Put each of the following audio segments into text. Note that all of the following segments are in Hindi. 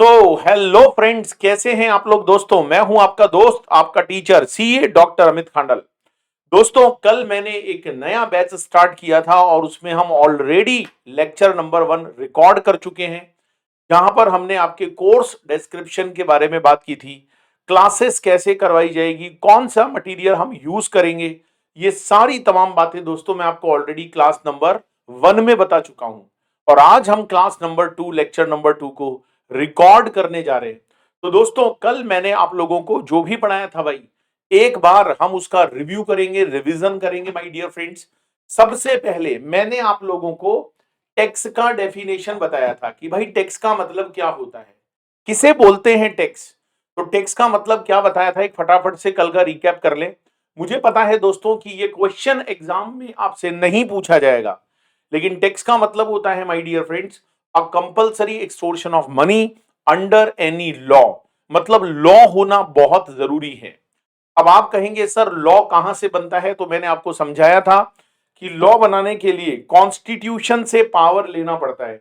हेलो फ्रेंड्स, कैसे हैं आप लोग दोस्तों। मैं हूं आपका दोस्त, आपका teacher CA doctor Amit Khandal. दोस्तों, कल मैंने एक नया बैच स्टार्ट किया था और उसमें हम ऑलरेडी लेक्चर नंबर 1 रिकॉर्ड कर चुके हैं। जहां पर हमने आपके कोर्स डिस्क्रिप्शन के बारे में बात की थी, क्लासेस कैसे करवाई जाएगी, कौन सा मटेरियल हम यूज करेंगे, ये सारी तमाम बातें दोस्तों मैं आपको ऑलरेडी क्लास नंबर 1 में बता चुका हूं। और आज हम क्लास नंबर 2 लेक्चर नंबर 2 को रिकॉर्ड करने जा रहे हैं। तो दोस्तों, कल मैंने आप लोगों को जो भी पढ़ाया था भाई, एक बार हम उसका रिव्यू करेंगे, रिवीजन करेंगे माय डियर फ्रेंड्स। सबसे पहले मैंने आप लोगों को टैक्स का डेफिनेशन बताया था कि भाई टैक्स का मतलब क्या होता है, किसे बोलते हैं टैक्स। तो टैक्स का मतलब क्या बताया था, एक फटाफट से कल का रिकैप कर ले। मुझे पता है दोस्तों कि ये क्वेश्चन एग्जाम में आपसे नहीं पूछा जाएगा, लेकिन टैक्स का मतलब होता है my dear friends a compulsory extortion of money under any law. मतलब लॉ होना बहुत जरूरी है। अब आप कहेंगे सर लॉ कहां से बनता है, तो मैंने आपको समझाया था कि लॉ बनाने के लिए कॉन्स्टिट्यूशन से पावर लेना पड़ता है।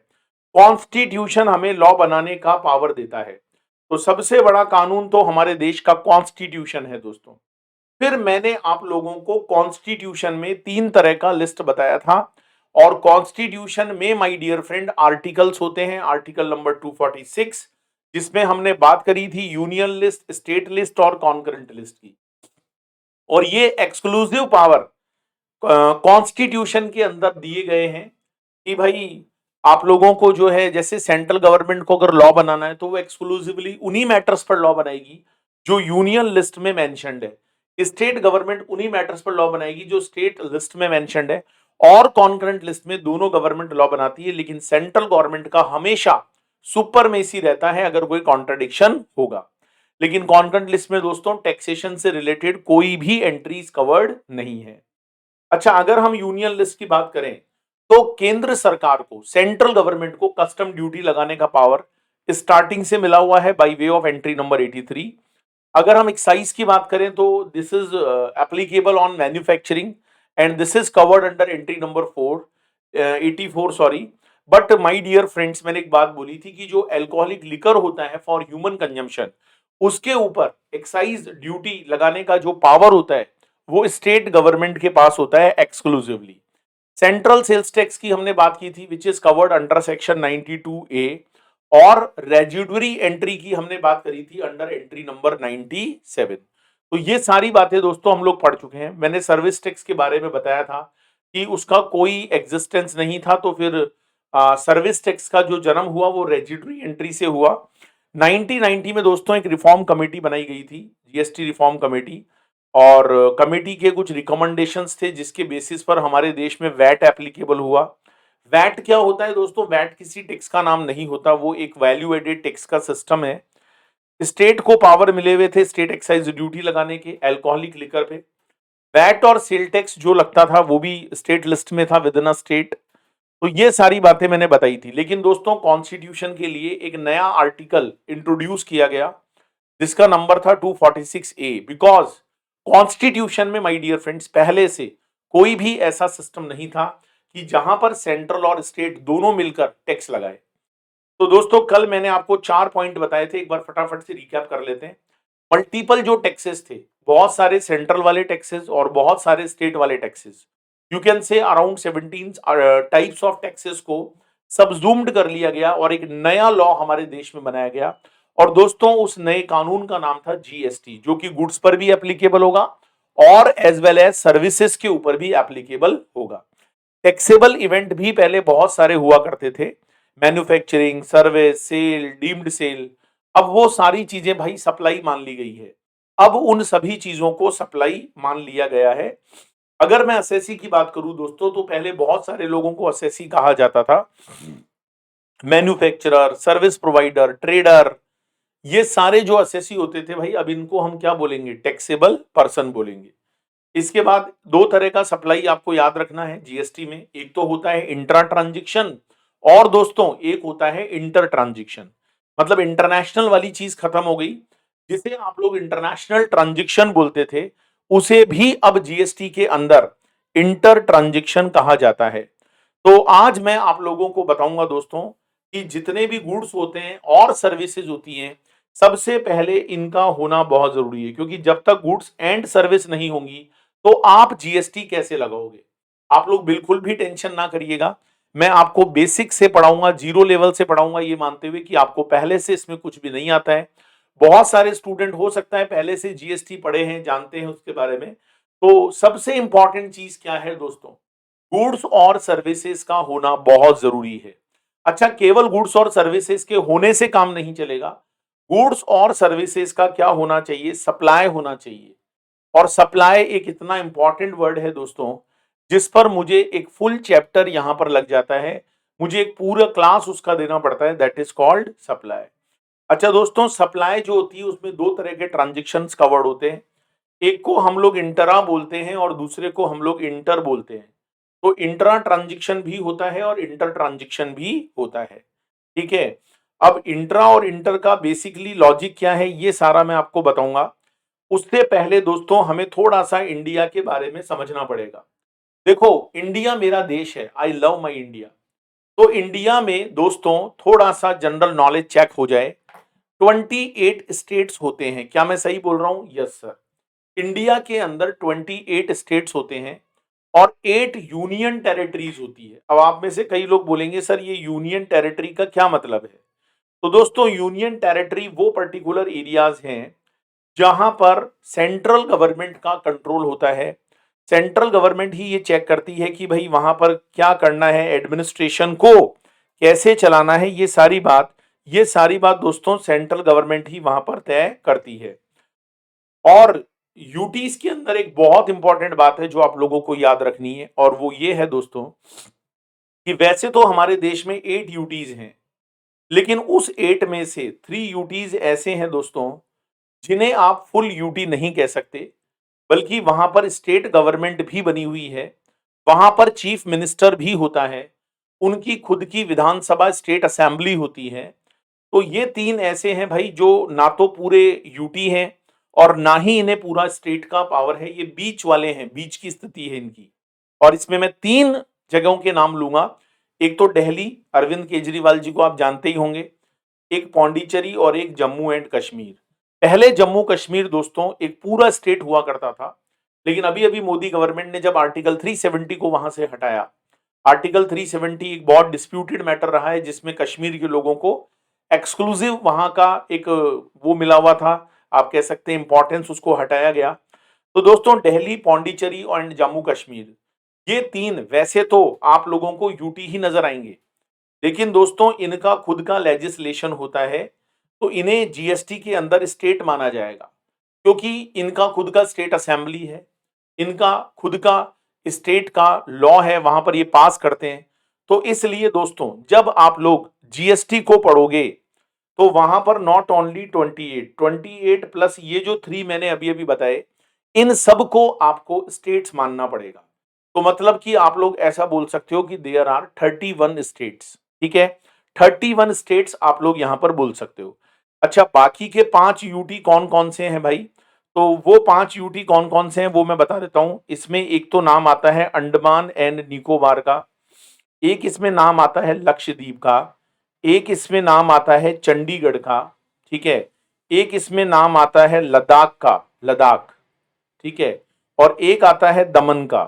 कॉन्स्टिट्यूशन हमें लॉ बनाने का पावर देता है। तो सबसे बड़ा कानून तो हमारे देश का कॉन्स्टिट्यूशन है दोस्तों। फिर मैंने आप लोगों को कॉन्स्टिट्यूशन में 3 तरह का लिस्ट बताया था। और कॉन्स्टिट्यूशन में माय डियर फ्रेंड आर्टिकल्स होते हैं। आर्टिकल नंबर 246, जिसमें हमने बात करी थी यूनियन लिस्ट, स्टेट लिस्ट और कॉन्करेंट लिस्ट की। और ये एक्सक्लूसिव पावर कॉन्स्टिट्यूशन के अंदर दिए गए हैं कि भाई आप लोगों को जो है, जैसे सेंट्रल गवर्नमेंट को अगर लॉ बनाना है तो वो एक्सक्लूसिवली उन्हीं मैटर्स पर लॉ बनाएगी जो यूनियन लिस्ट में मेंशन्ड है। स्टेट गवर्नमेंट उन्हीं मैटर्स पर लॉ बनाएगी जो स्टेट लिस्ट में मेंशन्ड है। और कॉन्करेंट लिस्ट में दोनों गवर्नमेंट लॉ बनाती है, लेकिन सेंट्रल गवर्नमेंट का हमेशा सुपरमेसी रहता है अगर कोई कॉन्ट्रडिक्शन होगा। लेकिन कॉन्करेंट लिस्ट में दोस्तों टैक्सेशन से रिलेटेड कोई भी एंट्रीज कवर्ड नहीं है। अच्छा, अगर हम यूनियन लिस्ट की बात करें तो केंद्र सरकार को, सेंट्रल गवर्नमेंट को कस्टम ड्यूटी लगाने का पावर स्टार्टिंग से मिला हुआ है by way of entry number 83। अगर हम एक्साइज की बात करें तो this is applicable on manufacturing and this is covered under entry number 4 84 sorry. But my dear friends, मैंने एक बात बोली थी कि जो अल्कोहलिक लिकर होता है फॉर ह्यूमन कंजम्पशन, उसके ऊपर एक्साइज ड्यूटी लगाने का जो पावर होता है वो स्टेट गवर्नमेंट के पास होता है एक्सक्लूसिवली। सेंट्रल सेल्स टैक्स की हमने बात की थी which is covered under section 92A। और रेजिडुअरी एंट्री की हमने बात करी थी अंडर एंट्री नंबर 97। तो ये सारी बातें दोस्तों हम लोग पढ़ चुके हैं। मैंने सर्विस टैक्स के बारे में बताया था कि उसका कोई एग्जिस्टेंस नहीं था, तो फिर सर्विस टैक्स का जो जन्म हुआ वो रेजिडुअरी एंट्री से हुआ। 1990 में दोस्तों एक रिफॉर्म कमेटी बनाई गई थी, जीएसटी रिफॉर्म कमेटी। और कमेटी के कुछ रिकमेंडेशंस थे जिसके बेसिस पर हमारे देश में वैट एप्लीकेबल हुआ। वैट क्या होता है दोस्तों? वैट किसी टैक्स का नाम नहीं होता, वो एक वैल्यू एडेड टैक्स का सिस्टम है। स्टेट को पावर मिले हुए थे स्टेट एक्साइज ड्यूटी लगाने के अल्कोहलिक लिकर पे। वैट और सेल टैक्स जो लगता था वो भी स्टेट लिस्ट में था विद इन अ स्टेट। तो ये सारी बातें मैंने बताई थी। लेकिन दोस्तों कॉन्स्टिट्यूशन के लिए एक नया आर्टिकल इंट्रोड्यूस किया गया जिसका नंबर था 246A। बिकॉज कॉन्स्टिट्यूशन में माय डियर फ्रेंड्स पहले से कोई भी ऐसा सिस्टम नहीं था कि जहां पर सेंट्रल और स्टेट दोनों मिलकर टैक्स लगाए। तो दोस्तों कल मैंने आपको 4 पॉइंट बताए थे, एक बार फटाफट से रिकैप कर लेते हैं। मल्टीपल जो टैक्सेस थे, बहुत सारे सेंट्रल वाले टैक्सेस और बहुत सारे स्टेट वाले taxes, you can say around 17 types of taxes को सबजूम्ड कर लिया गया और एक नया लॉ हमारे देश में बनाया गया। और दोस्तों उस नए कानून का नाम था जीएसटी, जो कि गुड्स पर भी एप्लीकेबल होगा और एज वेल एज सर्विसेज के ऊपर भी एप्लीकेबल होगा। टैक्सेबल इवेंट भी पहले बहुत सारे हुआ करते थे, manufacturing, service, sale, deemed sale. अब वो सारी चीजें भाई सप्लाई मान ली गई है। अब उन सभी चीजों को सप्लाई मान लिया गया है। अगर मैं एसएससी की बात करूं दोस्तों, तो पहले बहुत सारे लोगों को एसएससी कहा जाता था। मैन्युफैक्चरर, सर्विस प्रोवाइडर, ट्रेडर, ये सारे जो एसएससी होते थे भाई, अब इनको हम क्या बोलेंगे? टैक्सेबल पर्सन बोलेंगे। इसके बाद 2 तरह का सप्लाई आपको याद रखना है जीएसटी में। एक तो होता है इंट्रा ट्रांजेक्शन और दोस्तों एक होता है इंटर ट्रांजेक्शन। मतलब इंटरनेशनल वाली चीज खत्म हो गई, जिसे आप लोग इंटरनेशनल ट्रांजेक्शन बोलते थे उसे भी अब जीएसटी के अंदर इंटर ट्रांजेक्शन कहा जाता है। तो आज मैं आप लोगों को बताऊंगा दोस्तों कि जितने भी गुड्स होते हैं और सर्विसेज होती हैं, सबसे पहले इनका होना बहुत जरूरी है, क्योंकि जब तक गुड्स एंड सर्विस नहीं होंगी तो आप जीएसटी कैसे लगाओगे। आप लोग बिल्कुल भी टेंशन ना करिएगा, मैं आपको बेसिक से पढ़ाऊंगा, जीरो लेवल से पढ़ाऊंगा, ये मानते हुए कि आपको पहले से इसमें कुछ भी नहीं आता है। बहुत सारे स्टूडेंट हो सकता है पहले से जीएसटी पढ़े हैं, जानते हैं उसके बारे में। तो सबसे इंपॉर्टेंट चीज क्या है दोस्तों, गुड्स और सर्विसेज का होना बहुत जरूरी है। अच्छा, केवल गुड्स और सर्विसेज के होने से काम नहीं चलेगा, गुड्स और सर्विसेज का क्या होना चाहिए, सप्लाई होना चाहिए। और सप्लाई एक इतना इंपॉर्टेंट वर्ड है दोस्तों, जिस पर मुझे एक फुल चैप्टर यहां पर लग जाता है, मुझे एक पूरा क्लास उसका देना पड़ता है, दैट इज कॉल्ड सप्लाई। अच्छा दोस्तों, सप्लाई जो होती है उसमें दो तरह के ट्रांजेक्शन्स कवर्ड होते हैं, एक को हम लोग इंटरा बोलते हैं और दूसरे को हम लोग इंटर बोलते हैं। तो इंट्रा ट्रांजेक्शन भी होता है और इंटर ट्रांजेक्शन भी होता है, ठीक है। अब इंट्रा और इंटर का बेसिकली लॉजिक क्या है ये सारा मैं आपको बताऊंगा। उससे पहले दोस्तों हमें थोड़ा सा इंडिया के बारे में समझना पड़ेगा। देखो, इंडिया मेरा देश है, आई लव माई इंडिया। तो इंडिया में दोस्तों थोड़ा सा जनरल नॉलेज चेक हो जाए। 28 स्टेट्स होते हैं, क्या मैं सही बोल रहा हूं? Yes sir. इंडिया के अंदर 28 स्टेट्स होते हैं और 8 यूनियन टेरिटरीज होती है। अब आप में से कई लोग बोलेंगे सर ये यूनियन टेरिटरी का क्या मतलब है। तो दोस्तों यूनियन टेरिटरी वो पर्टिकुलर एरियाज हैं जहां पर सेंट्रल गवर्नमेंट का कंट्रोल होता है। सेंट्रल गवर्नमेंट ही ये चेक करती है कि भाई वहां पर क्या करना है, एडमिनिस्ट्रेशन को कैसे चलाना है, ये सारी बात दोस्तों सेंट्रल गवर्नमेंट ही वहां पर तय करती है। और यूटीज के अंदर एक बहुत इंपॉर्टेंट बात है जो आप लोगों को याद रखनी है, और वो ये है दोस्तों कि वैसे तो हमारे देश में 8 यूटीज हैं, लेकिन उस 8 में से 3 यूटीज ऐसे हैं दोस्तों जिन्हें आप फुल यूटी नहीं कह सकते, बल्कि वहां पर स्टेट गवर्नमेंट भी बनी हुई है, वहां पर चीफ मिनिस्टर भी होता है, उनकी खुद की विधानसभा स्टेट असेंबली होती है। तो ये 3 ऐसे हैं भाई जो ना तो पूरे यूटी हैं और ना ही इन्हें पूरा स्टेट का पावर है, ये बीच वाले हैं, बीच की स्थिति है इनकी। और इसमें मैं 3 जगहों के नाम लूंगा। एक तो दिल्ली, अरविंद केजरीवाल जी को आप जानते ही होंगे, एक पौंडीचेरी और एक जम्मू एंड कश्मीर। पहले जम्मू कश्मीर दोस्तों एक पूरा स्टेट हुआ करता था, लेकिन अभी अभी मोदी गवर्नमेंट ने जब आर्टिकल 370 को वहां से हटाया, आर्टिकल 370 एक बहुत डिस्प्यूटेड मैटर रहा है जिसमें कश्मीर के लोगों को एक्सक्लूसिव वहां का एक वो मिला हुआ था, आप कह सकते हैं इंपॉर्टेंस, उसको हटाया गया। तो दोस्तों दिल्ली, पौंडीचेरी और जम्मू कश्मीर, ये 3 वैसे तो आप लोगों को यूटी ही नजर आएंगे, लेकिन दोस्तों इनका खुद का लेजिस्लेशन होता है, तो इन्हें जीएसटी के अंदर स्टेट माना जाएगा, क्योंकि इनका खुद का स्टेट असेंबली है, इनका खुद का स्टेट का लॉ है, वहां पर ये पास करते हैं। तो इसलिए दोस्तों जब आप लोग जीएसटी को पढ़ोगे तो वहां पर नॉट ओनली 28 प्लस ये जो 3 मैंने अभी अभी बताए, इन सब को आपको स्टेट्स मानना पड़ेगा। तो मतलब कि आप लोग ऐसा बोल सकते हो कि देयर आर 31 स्टेट्स, ठीक है। 31 स्टेट्स आप लोग यहां पर बोल सकते हो। अच्छा, बाकी के 5 यूटी कौन कौन से हैं भाई? तो वो 5 यूटी कौन कौन से हैं वो मैं बता देता हूं। इसमें एक तो नाम आता है अंडमान एंड निकोबार का, एक इसमें नाम आता है लक्षद्वीप का, एक इसमें नाम आता है चंडीगढ़ का, ठीक है, एक इसमें नाम आता है लद्दाख का, लद्दाख, ठीक है, और एक आता है दमन का।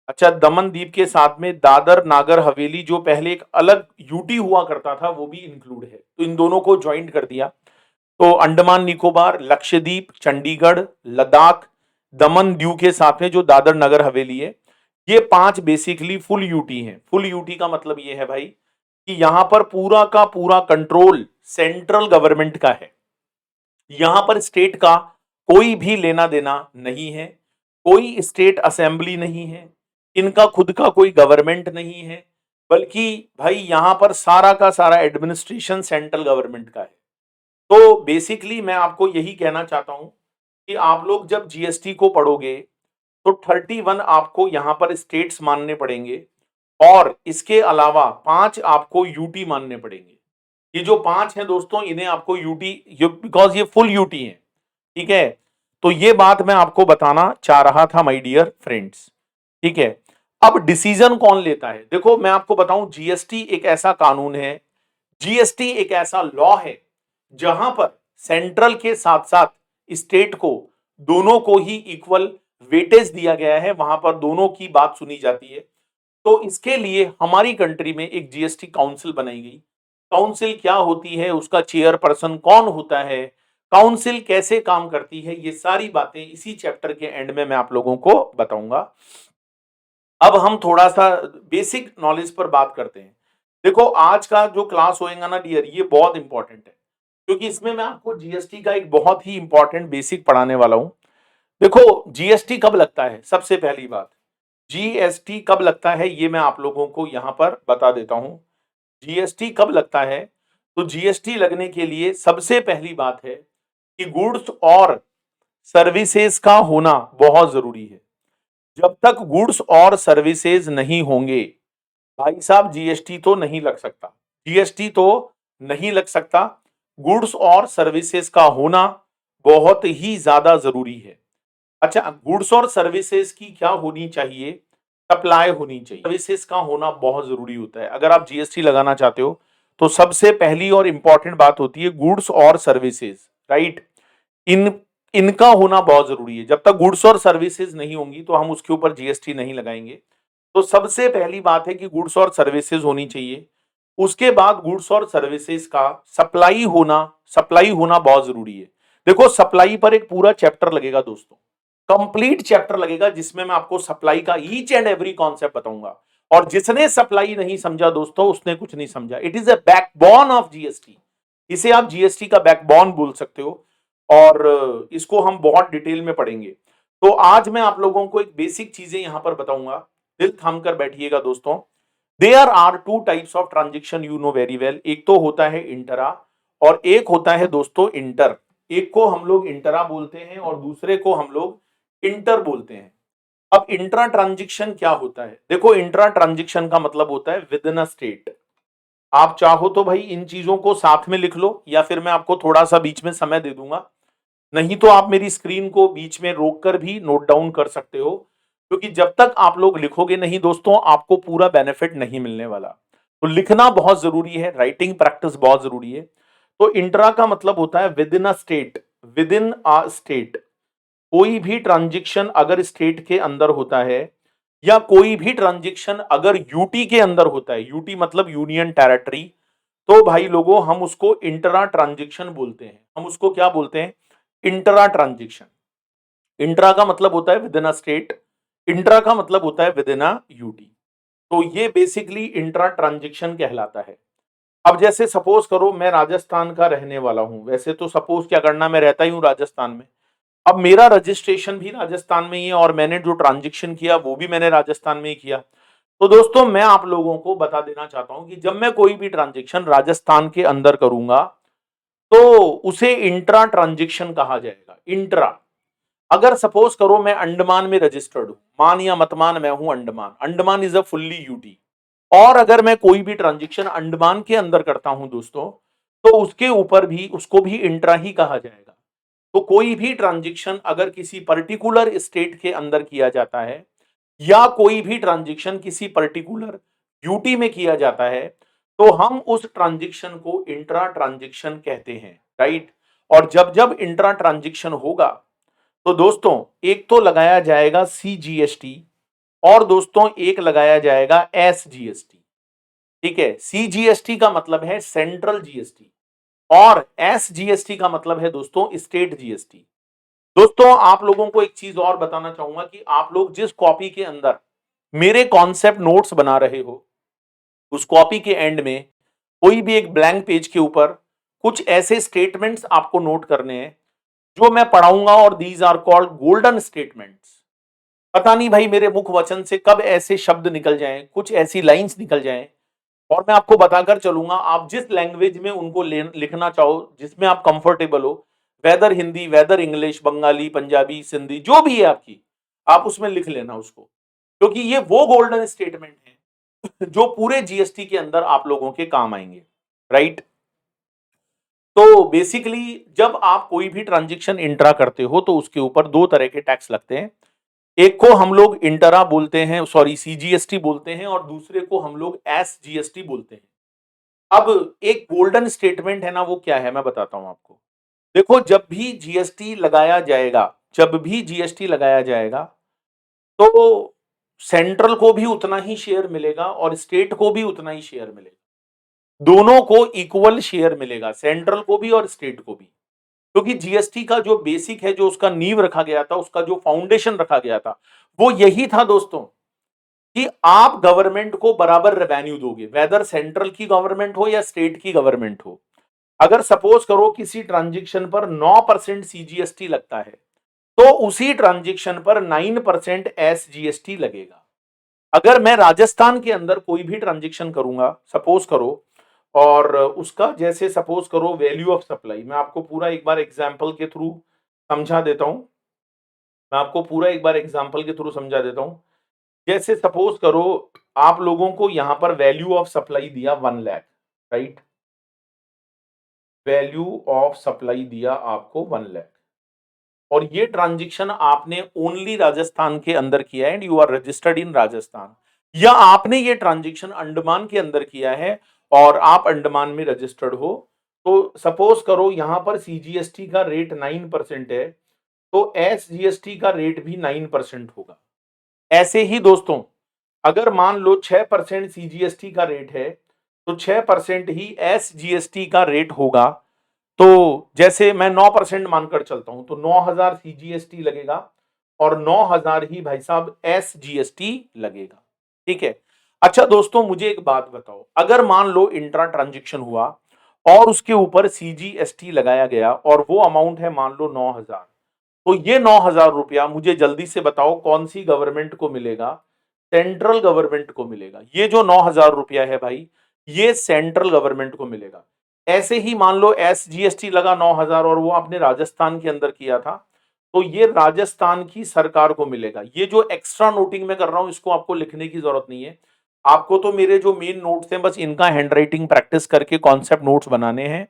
अच्छा, दमन द्वीप के साथ में दादर नागर हवेली जो पहले एक अलग यूटी हुआ करता था वो भी इंक्लूड है, तो इन दोनों को ज्वाइंट कर दिया। तो अंडमान निकोबार, लक्षद्वीप, चंडीगढ़, लद्दाख, दमन दीव के साथ में जो दादर नगर हवेली है, ये 5 बेसिकली फुल यूटी हैं। फुल यूटी का मतलब ये है भाई कि यहां पर पूरा का पूरा कंट्रोल सेंट्रल गवर्नमेंट का है, यहां पर स्टेट का कोई भी लेना देना नहीं है, कोई स्टेट असेंबली नहीं है, इनका खुद का कोई गवर्नमेंट नहीं है, बल्कि भाई यहां पर सारा का सारा एडमिनिस्ट्रेशन सेंट्रल गवर्नमेंट का है। तो बेसिकली मैं आपको यही कहना चाहता हूं कि आप लोग जब जीएसटी को पढ़ोगे तो 31 आपको यहां पर स्टेट्स मानने पड़ेंगे और इसके अलावा 5 आपको यूटी मानने पड़ेंगे। ये जो 5 हैं दोस्तों इन्हें आपको यूटी, बिकॉज ये फुल यूटी है, ठीक है। तो ये बात मैं आपको बताना चाह रहा था माय डियर फ्रेंड्स, ठीक है। अब डिसीजन कौन लेता है? देखो मैं आपको बताऊं, जीएसटी एक ऐसा कानून है जीएसटी एक ऐसा लॉ है जहां पर सेंट्रल के साथ साथ स्टेट को दोनों को ही इक्वल वेटेज दिया गया है, वहां पर दोनों की बात सुनी जाती है। तो इसके लिए हमारी कंट्री में एक जीएसटी काउंसिल बनाई गई। काउंसिल क्या होती है, उसका चेयरपर्सन कौन होता है, काउंसिल कैसे काम करती है, ये सारी बातें इसी चैप्टर के एंड में मैं आप लोगों को बताऊंगा। अब हम थोड़ा सा बेसिक नॉलेज पर बात करते हैं। देखो आज का जो क्लास होएगा ना डियर, ये बहुत इंपॉर्टेंट है क्योंकि इसमें मैं आपको जीएसटी का एक बहुत ही इंपॉर्टेंट बेसिक पढ़ाने वाला हूं। देखो जीएसटी कब लगता है, सबसे पहली बात जीएसटी कब लगता है ये मैं आप लोगों को यहां पर बता देता हूं। जीएसटी कब लगता है, तो जीएसटी लगने के लिए सबसे पहली बात है कि गुड्स और सर्विसेज का होना बहुत जरूरी है। जब तक गुड्स और सर्विसेज नहीं होंगे भाई साहब जीएसटी तो नहीं लग सकता, जीएसटी तो नहीं लग सकता। गुड्स और सर्विसेज का होना बहुत ही ज्यादा जरूरी है। अच्छा, गुड्स और सर्विसेज की क्या होनी चाहिए, सप्लाई होनी चाहिए। सर्विसेज का होना बहुत जरूरी होता है। अगर आप जीएसटी लगाना चाहते हो तो सबसे पहली और इंपॉर्टेंट बात होती है गुड्स और सर्विसेज, राइट। इन इनका होना बहुत जरूरी है। जब तक गुड्स और सर्विसेज नहीं होंगी तो हम उसके ऊपर जीएसटी नहीं लगाएंगे। तो सबसे पहली बात है कि गुड्स और सर्विसेज होनी चाहिए। उसके बाद गुड्स और सर्विसेज का सप्लाई होना बहुत जरूरी है। देखो सप्लाई पर एक पूरा चैप्टर लगेगा दोस्तों, कंप्लीट चैप्टर लगेगा जिसमें मैं आपको सप्लाई का ईच एंड एवरी कॉन्सेप्ट बताऊंगा। और जिसने सप्लाई नहीं समझा दोस्तों उसने कुछ नहीं समझा। It is a backbone of GST, इसे आप जीएसटी का बैकबोन बोल सकते हो और इसको हम बहुत डिटेल में पढ़ेंगे। तो आज मैं आप लोगों को एक बेसिक चीजें यहां पर बताऊंगा, दिल थाम कर बैठिएगा दोस्तों। There are two types of transaction, you know very well. एक तो होता है इंटरा और एक होता है दोस्तों इंटर। एक को हम लोग इंटरा बोलते हैं और दूसरे को हम लोग इंटर बोलते हैं। अब इंट्रा ट्रांजेक्शन क्या होता है, देखो इंट्रा ट्रांजेक्शन का मतलब होता है विद इन अ स्टेट। आप चाहो तो भाई इन चीजों को साथ में लिख लो या फिर मैं आपको थोड़ा सा बीच में समय दे दूंगा, नहीं तो आप मेरी स्क्रीन को बीच में रोककर भी नोट डाउन कर सकते हो। क्योंकि जब तक आप लोग लिखोगे नहीं दोस्तों आपको पूरा बेनिफिट नहीं मिलने वाला। तो लिखना बहुत जरूरी है, राइटिंग प्रैक्टिस बहुत जरूरी है। तो इंट्रा का मतलब होता है with in a state, with in a state. कोई भी ट्रांजेक्शन अगर स्टेट के अंदर होता है या कोई भी ट्रांजेक्शन अगर यूटी के अंदर होता है, यूटी मतलब यूनियन टेरिटरी, तो भाई लोगों हम उसको इंट्रा ट्रांजेक्शन बोलते हैं। हम उसको क्या बोलते हैं, इंट्रा ट्रांजेक्शन। इंट्रा का मतलब होता है with in a state, intra का मतलब होता है विद इन अ यूटी। तो ये बेसिकली इंट्रा ट्रांजेक्शन कहलाता है। अब जैसे सपोज करो मैं राजस्थान का रहने वाला हूं, वैसे तो सपोज क्या करना, मैं रहता ही हूं राजस्थान में। अब मेरा रजिस्ट्रेशन भी राजस्थान में ही है और मैंने जो ट्रांजेक्शन किया वो भी मैंने राजस्थान में ही किया। तो दोस्तों मैं आप लोगों को बता देना चाहता हूं कि जब मैं कोई भी ट्रांजेक्शन राजस्थान के अंदर करूंगा तो उसे इंट्रा ट्रांजेक्शन कहा जाएगा, इंट्रा। अगर सपोज करो मैं अंडमान में रजिस्टर्ड हूं, मान या मत मान मैं हूं Andaman, Andaman is a fully UT, और अगर मैं कोई भी ट्रांजेक्शन अंडमान के अंदर करता हूं दोस्तों तो उसके ऊपर भी उसको भी इंट्रा ही कहा जाएगा। तो कोई भी ट्रांजेक्शन अगर किसी पर्टिकुलर स्टेट के अंदर किया जाता है या कोई भी ट्रांजेक्शन किसी पर्टिकुलर यूटी में किया जाता है तो हम उस ट्रांजेक्शन को इंट्रा ट्रांजेक्शन कहते हैं, राइट। और जब जब इंट्रा ट्रांजेक्शन होगा तो दोस्तों एक तो लगाया जाएगा सीजीएसटी और दोस्तों एक लगाया जाएगा एसजीएसटी। ठीक है, सीजीएसटी का मतलब है सेंट्रल जीएसटी और एसजीएसटी का मतलब है दोस्तों स्टेट जीएसटी। दोस्तों आप लोगों को एक चीज और बताना चाहूंगा कि आप लोग जिस कॉपी के अंदर मेरे कॉन्सेप्ट नोट्स बना रहे हो उस कॉपी के एंड में कोई भी एक ब्लैंक पेज के ऊपर कुछ ऐसे स्टेटमेंट्स आपको नोट करने हैं जो मैं पढ़ाऊंगा और these are called golden statements. पता नहीं भाई मेरे मुख वचन से कब ऐसे शब्द निकल जाएं, कुछ ऐसी लाइंस निकल जाएं और मैं आपको बताकर चलूंगा। आप जिस लैंग्वेज में उनको लिखना चाहो, जिसमें आप कंफर्टेबल हो, whether Hindi, whether English, Bengali, Punjabi, Sindhi, जो भी है आपकी, आप उसमें लिख लेना उसको, क्योंकि ये वो गोल्डन स्टेटमेंट है जो पूरे जीएसटी के अंदर आप लोगों के काम आएंगे, राइट। तो बेसिकली जब आप कोई भी ट्रांजेक्शन इंट्रा करते हो तो उसके ऊपर दो तरह के टैक्स लगते हैं। एक को हम लोग इंटरा बोलते हैं, सॉरी सीजीएसटी बोलते हैं, और दूसरे को हम लोग एसजीएसटी बोलते हैं। अब एक गोल्डन स्टेटमेंट है ना, वो क्या है मैं बताता हूं आपको। देखो, जब भी जीएसटी लगाया जाएगा, जब भी जीएसटी लगाया जाएगा, तो सेंट्रल को भी उतना ही शेयर मिलेगा और स्टेट को भी उतना ही शेयर मिलेगा। दोनों को इक्वल शेयर मिलेगा, सेंट्रल को भी और स्टेट को भी। क्योंकि जीएसटी का जो बेसिक है, जो उसका नींव रखा गया था, उसका जो फाउंडेशन रखा गया था, वो यही था दोस्तों, कि आप गवर्नमेंट को बराबर रेवेन्यू दोगे, वेदर सेंट्रल की गवर्नमेंट हो या स्टेट की गवर्नमेंट हो। अगर सपोज करो किसी ट्रांजेक्शन पर 9% सीजीएसटी लगता है, तो उसी ट्रांजेक्शन पर 9% एसजीएसटी लगेगा। अगर मैं राजस्थान के अंदर कोई भी ट्रांजेक्शन करूंगा, सपोज करो, और उसका जैसे सपोज करो वैल्यू ऑफ सप्लाई, मैं आपको पूरा एक बार एग्जांपल के थ्रू समझा देता हूं। मैं आपको पूरा एक बार एग्जांपल के थ्रू समझा देता हूं। जैसे सपोज करो, आप लोगों को यहां पर वैल्यू ऑफ सप्लाई दिया 1 lakh, right. Value of supply दिया आपको 1 लाख, और ये ट्रांजेक्शन आपने ओनली राजस्थान के अंदर किया है and you are registered in Rajasthan, या आपने ये ट्रांजेक्शन अंडमान के अंदर किया है और आप अंडमान में रजिस्टर्ड हो। तो सपोज करो यहां पर सीजीएसटी का रेट 9% है, तो एसजीएसटी का रेट भी 9% होगा। ऐसे ही दोस्तों, अगर मान लो 6% सीजीएसटी का रेट है, तो 6% ही एसजीएसटी का रेट होगा। तो जैसे मैं 9% मानकर चलता हूं, तो 9,000 सीजीएसटी लगेगा और 9,000 ही भाई साहब एसजीएसटी लगेगा। ठीक है। अच्छा दोस्तों, मुझे एक बात बताओ, अगर मान लो इंट्रा ट्रांजेक्शन हुआ और उसके ऊपर सीजीएसटी लगाया गया और वो अमाउंट है मान लो 9,000, तो ये 9,000 रुपया मुझे जल्दी से बताओ कौन सी गवर्नमेंट को मिलेगा? सेंट्रल गवर्नमेंट को मिलेगा। ये जो 9,000 रुपया है भाई, ये सेंट्रल गवर्नमेंट को मिलेगा। ऐसे ही मान लो एसजीएसटी लगा 9,000 और वो आपने राजस्थान के अंदर किया था, तो ये राजस्थान की सरकार को मिलेगा। ये जो एक्स्ट्रा नोटिंग मैं कर रहा हूं, इसको आपको लिखने की जरूरत नहीं है। आपको तो मेरे जो मेन नोट्स हैं, बस इनका हैंडराइटिंग प्रैक्टिस करके कॉन्सेप्ट नोट्स बनाने हैं।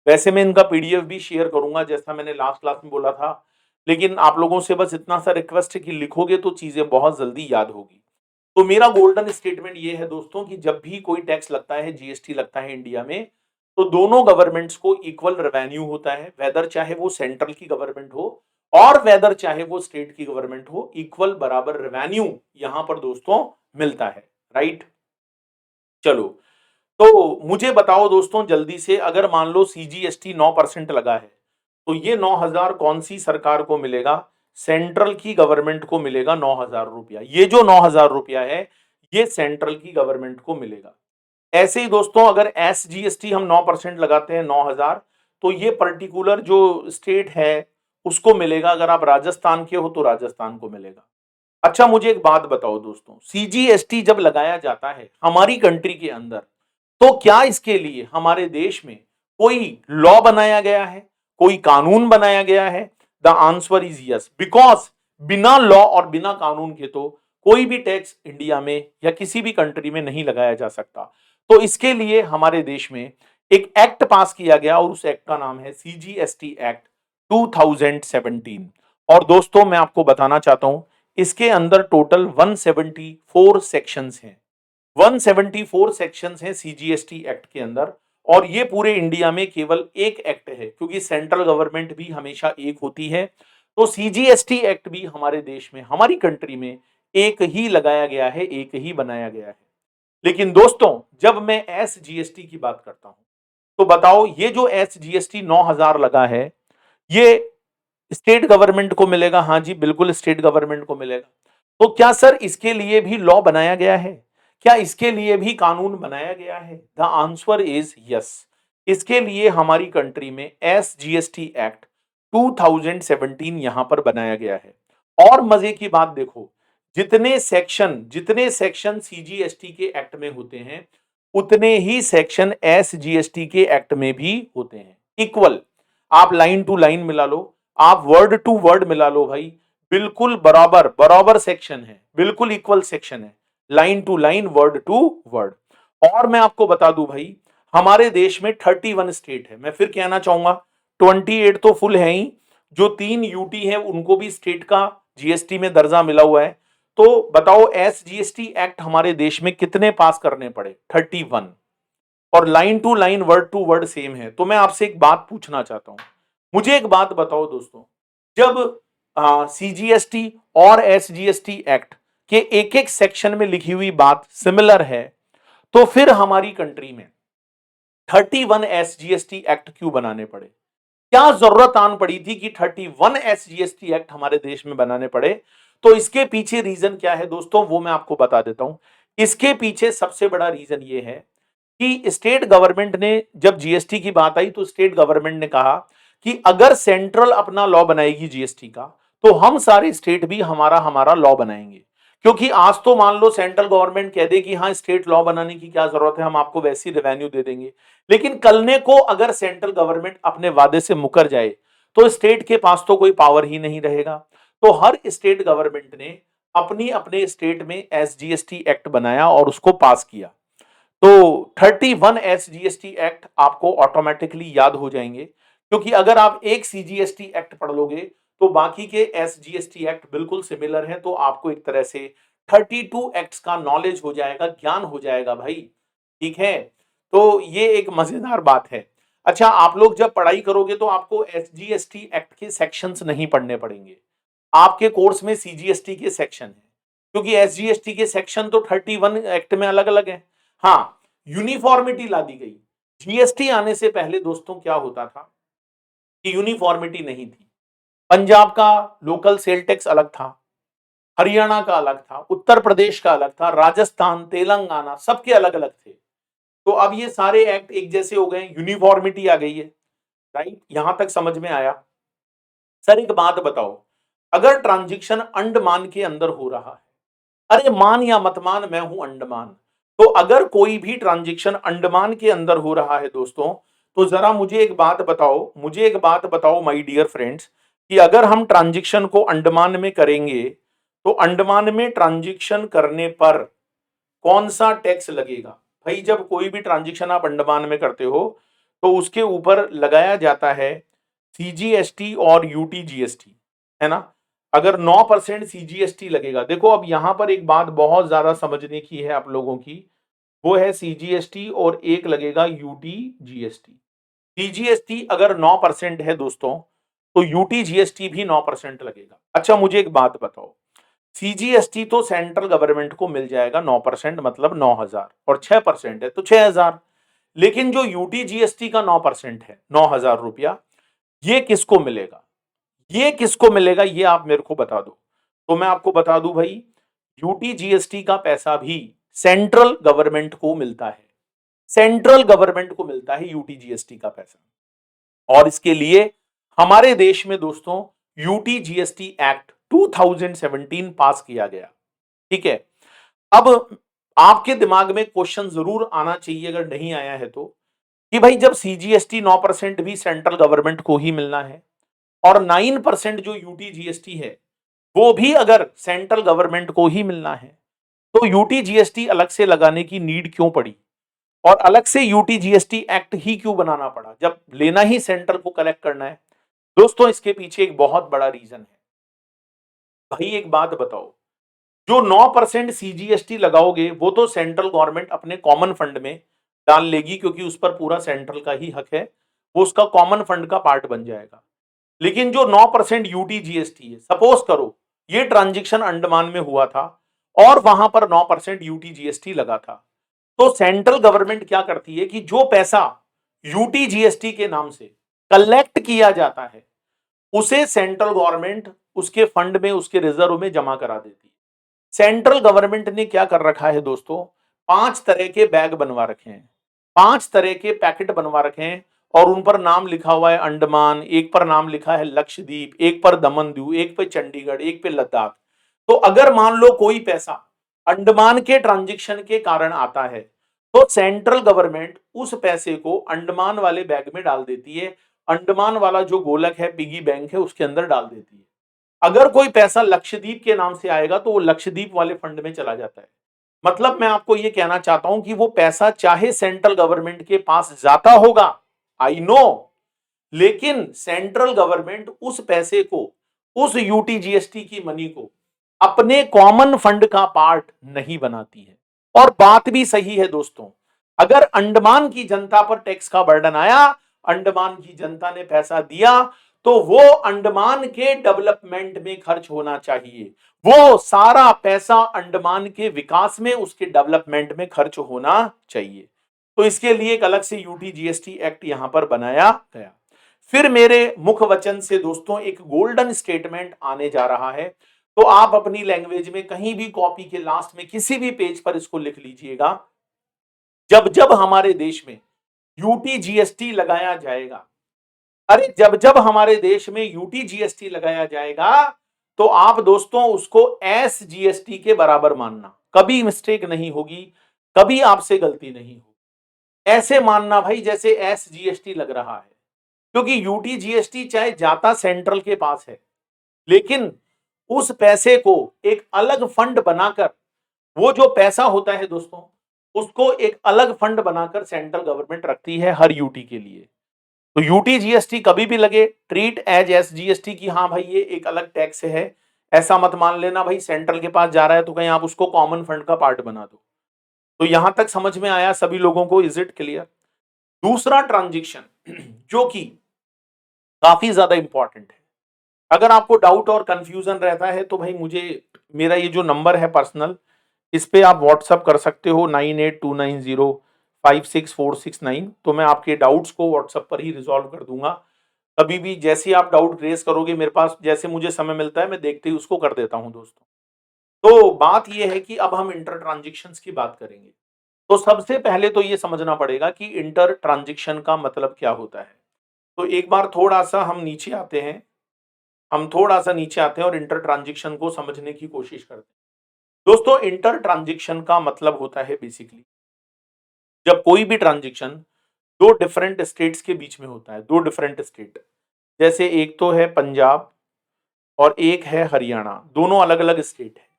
वैसे मैं इनका पीडीएफ भी शेयर करूंगा, जैसा मैंने लास्ट क्लास में बोला था। लेकिन आप लोगों से बस इतना सा रिक्वेस्ट है कि लिखोगे तो चीजें बहुत जल्दी याद होगी। तो मेरा गोल्डन स्टेटमेंट ये है दोस्तों, कि जब भी कोई टैक्स लगता है, जीएसटी लगता है इंडिया में, तो दोनों गवर्नमेंट्स को इक्वल रेवेन्यू होता है, वेदर चाहे वो सेंट्रल की गवर्नमेंट हो और वेदर चाहे वो स्टेट की गवर्नमेंट हो, इक्वल बराबर रेवेन्यू यहां पर दोस्तों मिलता है, राइट। चलो, तो मुझे बताओ दोस्तों जल्दी से, अगर मान लो सीजीएसटी 9% लगा है, तो ये 9,000 कौन सी सरकार को मिलेगा? सेंट्रल की गवर्नमेंट को मिलेगा 9,000 रुपया। ये जो 9,000 रुपया है, ये सेंट्रल की गवर्नमेंट को मिलेगा। ऐसे ही दोस्तों, अगर एसजीएसटी हम 9% लगाते हैं 9,000, तो ये पर्टिकुलर जो स्टेट है उसको मिलेगा। अगर आप राजस्थान के हो तो राजस्थान को मिलेगा। अच्छा, मुझे एक बात बताओ दोस्तों, सीजीएसटी जब लगाया जाता है हमारी कंट्री के अंदर, तो क्या इसके लिए हमारे देश में कोई लॉ बनाया गया है, कोई कानून बनाया गया है? The answer is yes, because बिना लॉ और बिना कानून के तो कोई भी टैक्स इंडिया में या किसी भी कंट्री में नहीं लगाया जा सकता। तो इसके लिए हमारे देश में एक एक्ट पास किया गया और उस एक्ट का नाम है सीजीएसटी एक्ट 2017। और दोस्तों मैं आपको बताना चाहता हूं, इसके अंदर टोटल 174 सेक्शंस हैं। 174 सेक्शंस हैं सीजीएसटी एक्ट के अंदर, और ये पूरे इंडिया में केवल एक एक्ट है, क्योंकि सेंट्रल गवर्नमेंट भी हमेशा एक होती है। तो सीजीएसटी एक्ट भी हमारे देश में, हमारी कंट्री में एक ही लगाया गया है, एक ही बनाया गया है। लेकिन दोस्तों, जब मैं एसजीएसटी की बात करता हूं, तो बताओ ये जो एसजीएसटी 9,000 लगा है, ये स्टेट गवर्नमेंट को मिलेगा? हाँ जी, बिल्कुल स्टेट गवर्नमेंट को मिलेगा। तो क्या सर इसके लिए भी लॉ बनाया गया है? क्या इसके लिए भी कानून बनाया गया है? The answer is yes. इसके लिए हमारी कंट्री में एसजीएसटी एक्ट 2017 यहां पर बनाया गया है। और मजे की बात देखो, जितने सेक्शन सीजीएसटी के एक्ट में होते हैं, उतने ही सेक्शन एसजीएसटी के एक्ट में भी होते हैं, इक्वल। आप लाइन टू लाइन मिला लो, आप वर्ड टू वर्ड मिला लो भाई, बिल्कुल बराबर बराबर सेक्शन है, बिल्कुल इक्वल सेक्शन है, line to line, word to word. और मैं आपको बता दूं भाई, हमारे देश में 31 स्टेट है। मैं फिर कहना चाहूंगा, 28 तो फुल है ही, जो 3 यूटी है उनको भी स्टेट का जीएसटी में दर्जा मिला हुआ है। तो बताओ एसजीएसटी एक्ट हमारे देश में कितने पास करने पड़े? 31। और line to line word to word same है। तो मैं आपसे एक बात पूछना चाहता हूं, मुझे एक बात बताओ दोस्तों, जब सीजीएसटी और एसजीएसटी एक्ट के एक एक सेक्शन में लिखी हुई बात सिमिलर है, तो फिर हमारी कंट्री में 31 एसजीएसटी एक्ट क्यों बनाने पड़े? क्या जरूरत आन पड़ी थी कि 31 एसजीएसटी एक्ट हमारे देश में बनाने पड़े? तो इसके पीछे रीजन क्या है दोस्तों, वो मैं आपको बता देता हूं। इसके पीछे सबसे बड़ा रीजन ये है कि स्टेट गवर्नमेंट ने, जब जीएसटी की बात आई तो स्टेट गवर्नमेंट ने कहा कि अगर सेंट्रल अपना लॉ बनाएगी जीएसटी का, तो हम सारे स्टेट भी हमारा हमारा लॉ बनाएंगे। क्योंकि आज तो मान लो सेंट्रल गवर्नमेंट कह दे कि हाँ स्टेट लॉ बनाने की क्या जरूरत है, हम आपको वैसी रेवेन्यू दे देंगे, लेकिन कल ने को अगर सेंट्रल गवर्नमेंट अपने वादे से मुकर जाए तो स्टेट के पास तो कोई पावर ही नहीं रहेगा। तो हर स्टेट गवर्नमेंट ने अपनी अपने स्टेट में एसजीएसटी एक्ट बनाया और उसको पास किया। तो 31 एसजीएसटी एक्ट आपको ऑटोमेटिकली याद हो जाएंगे, क्योंकि अगर आप एक सीजीएसटी एक्ट पढ़ लोगे तो बाकी के एसजीएसटी एक्ट बिल्कुल सिमिलर हैं, तो आपको एक तरह से 32 एक्ट्स का नॉलेज हो जाएगा, ज्ञान हो जाएगा भाई। ठीक है, तो ये एक मजेदार बात है। अच्छा, आप लोग जब पढ़ाई करोगे तो आपको एसजीएसटी एक्ट के सेक्शंस नहीं पढ़ने पड़ेंगे, आपके कोर्स में सीजीएसटी के सेक्शन है, क्योंकि एसजीएसटी के सेक्शन तो 31 एक्ट में अलग अलग है। हाँ, यूनिफॉर्मिटी ला दी गई। जीएसटी आने से पहले दोस्तों क्या होता था कि यूनिफॉर्मिटी नहीं थी। पंजाब का लोकल सेल टैक्स अलग था, हरियाणा का अलग था, उत्तर प्रदेश का अलग था, राजस्थान, तेलंगाना, सबके अलग अलग थे। तो अब ये सारे एक्ट एक जैसे हो गए, यूनिफॉर्मिटी आ गई है। राइट, यहां तक समझ में आया? सर एक बात बताओ, अगर ट्रांजिक्शन अंडमान के अंदर हो रहा है, अरे मान या मत मान, मैं हूं अंडमान, तो अगर कोई भी ट्रांजिक्शन अंडमान के अंदर हो रहा है दोस्तों, तो जरा मुझे एक बात बताओ, मुझे एक बात बताओ माय डियर फ्रेंड्स, कि अगर हम ट्रांजिक्शन को अंडमान में करेंगे तो अंडमान में ट्रांजिक्शन करने पर कौन सा टैक्स लगेगा? भाई जब कोई भी ट्रांजिक्शन आप अंडमान में करते हो तो उसके ऊपर लगाया जाता है सीजीएसटी और यूटीजीएसटी, है ना? अगर 9% सीजीएसटी लगेगा, देखो अब यहां पर एक बात बहुत ज्यादा समझने की है आप लोगों की, वो है सीजीएसटी और एक लगेगा यूटीजीएसटी। सीजीएसटी अगर 9% है दोस्तों, तो यूटीजीएसटी भी 9% लगेगा। अच्छा मुझे एक बात बताओ, सीजीएसटी तो सेंट्रल गवर्नमेंट को मिल जाएगा 9%, मतलब 9,000, और 6% है तो 6,000। लेकिन जो यूटीजीएसटी का 9% है, 9,000 रुपया, ये किसको मिलेगा? ये किसको मिलेगा, ये आप मेरे को बता दो। तो मैं आपको बता दूं भाई, यूटीजीएसटी का पैसा भी सेंट्रल गवर्नमेंट को मिलता है, सेंट्रल गवर्नमेंट को मिलता है यूटीजीएसटी का पैसा। और इसके लिए हमारे देश में दोस्तों यूटीजीएसटी एक्ट 2017 पास किया गया। ठीक है, अब आपके दिमाग में क्वेश्चन जरूर आना चाहिए, अगर नहीं आया है तो, कि भाई जब सीजीएसटी 9% भी सेंट्रल गवर्नमेंट को ही मिलना है और 9% जो यूटीजीएसटी है वो भी अगर सेंट्रल गवर्नमेंट को ही मिलना है, तो यूटीजीएसटी अलग से लगाने की नीड क्यों पड़ी? और अलग से यूटीजीएसटी एक्ट ही क्यों बनाना पड़ा, जब लेना ही सेंट्रल को कलेक्ट करना है? दोस्तों इसके पीछे एक बहुत बड़ा रीजन है। भाई एक बात बताओ, जो 9% सीजीएसटी लगाओगे वो तो सेंट्रल गवर्नमेंट अपने कॉमन फंड में डाल लेगी, क्योंकि उस पर पूरा सेंट्रल का ही हक है, वो उसका कॉमन फंड का पार्ट बन जाएगा। लेकिन जो 9% यूटीजीएसटी है, सपोज करो ये ट्रांजेक्शन अंडमान में हुआ था और वहां पर 9% यूटीजीएसटी लगा था, तो सेंट्रल गवर्नमेंट क्या करती है कि जो पैसा यूटीजीएसटी के नाम से कलेक्ट किया जाता है उसे सेंट्रल गवर्नमेंट उसके फंड में, उसके रिजर्व में जमा करा देती है। सेंट्रल गवर्नमेंट ने क्या कर रखा है दोस्तों, 5 तरह के बैग बनवा रखे हैं, 5 तरह के पैकेट बनवा रखे हैं, और उन पर नाम लिखा हुआ है अंडमान, एक पर नाम लिखा है लक्षद्वीप, एक पर दमन दीव, एक पे चंडीगढ़, एक पे लद्दाख। तो अगर मान लो कोई पैसा अंडमान के ट्रांजेक्शन के कारण आता है, तो सेंट्रल गवर्नमेंट उस पैसे को अंडमान वाले बैग में डाल देती है, अंडमान वाला जो गोलक है, पिगी बैंक है, उसके अंदर डाल देती है। अगर कोई पैसा लक्षद्वीप के नाम से आएगा तो वो लक्षद्वीप वाले फंड में चला जाता है। मतलब मैं आपको ये कहना चाहता हूं कि वो पैसा चाहे सेंट्रल गवर्नमेंट के पास जाता होगा, आई नो, लेकिन सेंट्रल गवर्नमेंट उस पैसे को, उस यूटीजीएसटी की मनी को अपने कॉमन फंड का पार्ट नहीं बनाती है। और बात भी सही है दोस्तों, अगर अंडमान की जनता पर टैक्स का बर्डन आया, अंडमान की जनता ने पैसा दिया, तो वो अंडमान के डेवलपमेंट में खर्च होना चाहिए। वो सारा पैसा अंडमान के विकास में, उसके डेवलपमेंट में खर्च होना चाहिए। तो इसके लिए एक अलग से यूटी जीएसटी एक्ट यहां पर बनाया गया। फिर मेरे मुख वचन से दोस्तों एक गोल्डन स्टेटमेंट आने जा रहा है, तो आप अपनी लैंग्वेज में कहीं भी कॉपी के लास्ट में किसी भी पेज पर इसको लिख लीजिएगा। जब जब हमारे देश में यूटी जीएसटी लगाया जाएगा, अरे जब जब हमारे देश में यूटी जीएसटी लगाया जाएगा, तो आप दोस्तों उसको एस जीएसटी के बराबर मानना, कभी मिस्टेक नहीं होगी, कभी आपसे गलती नहीं होगी। ऐसे मानना भाई जैसे एस जीएसटी लग रहा है, क्योंकि यूटी जीएसटी चाहे जाता सेंट्रल के पास है, लेकिन उस पैसे को एक अलग फंड बनाकर, वो जो पैसा होता है दोस्तों, उसको एक अलग फंड बनाकर सेंट्रल गवर्नमेंट रखती है हर यूटी के लिए। तो यूटी जीएसटी कभी भी लगे, ट्रीट एज एस जीएसटी की, हाँ भाई ये एक अलग टैक्स है, ऐसा मत मान लेना भाई सेंट्रल के पास जा रहा है तो कहीं आप उसको कॉमन फंड का पार्ट बना दो। तो यहां तक समझ में आया सभी लोगों को, इज इट क्लियर? दूसरा ट्रांजेक्शन जो कि काफी ज्यादा इंपॉर्टेंट है, अगर आपको डाउट और कंफ्यूजन रहता है तो भाई मुझे, मेरा ये जो नंबर है पर्सनल, इस पे आप व्हाट्सअप कर सकते हो 9829056469। तो मैं आपके डाउट्स को व्हाट्सअप पर ही रिजॉल्व कर दूंगा। कभी भी जैसे ही आप डाउट रेज करोगे मेरे पास, जैसे मुझे समय मिलता है मैं देखते ही उसको कर देता हूं दोस्तों। तो बात यह है कि अब हम इंटर ट्रांजेक्शन्स की बात करेंगे। तो सबसे पहले तो ये समझना पड़ेगा कि इंटर ट्रांजेक्शन का मतलब क्या होता है। तो एक बार थोड़ा सा हम नीचे आते हैं, हम थोड़ा सा नीचे आते हैं और इंटर ट्रांजेक्शन को समझने की कोशिश करते हैं। दोस्तों इंटर ट्रांजेक्शन का मतलब होता है बेसिकली जब कोई भी ट्रांजेक्शन दो डिफरेंट स्टेट्स के बीच में होता है, दो डिफरेंट स्टेट, जैसे एक तो है पंजाब और एक है हरियाणा, दोनों अलग अलग स्टेट है।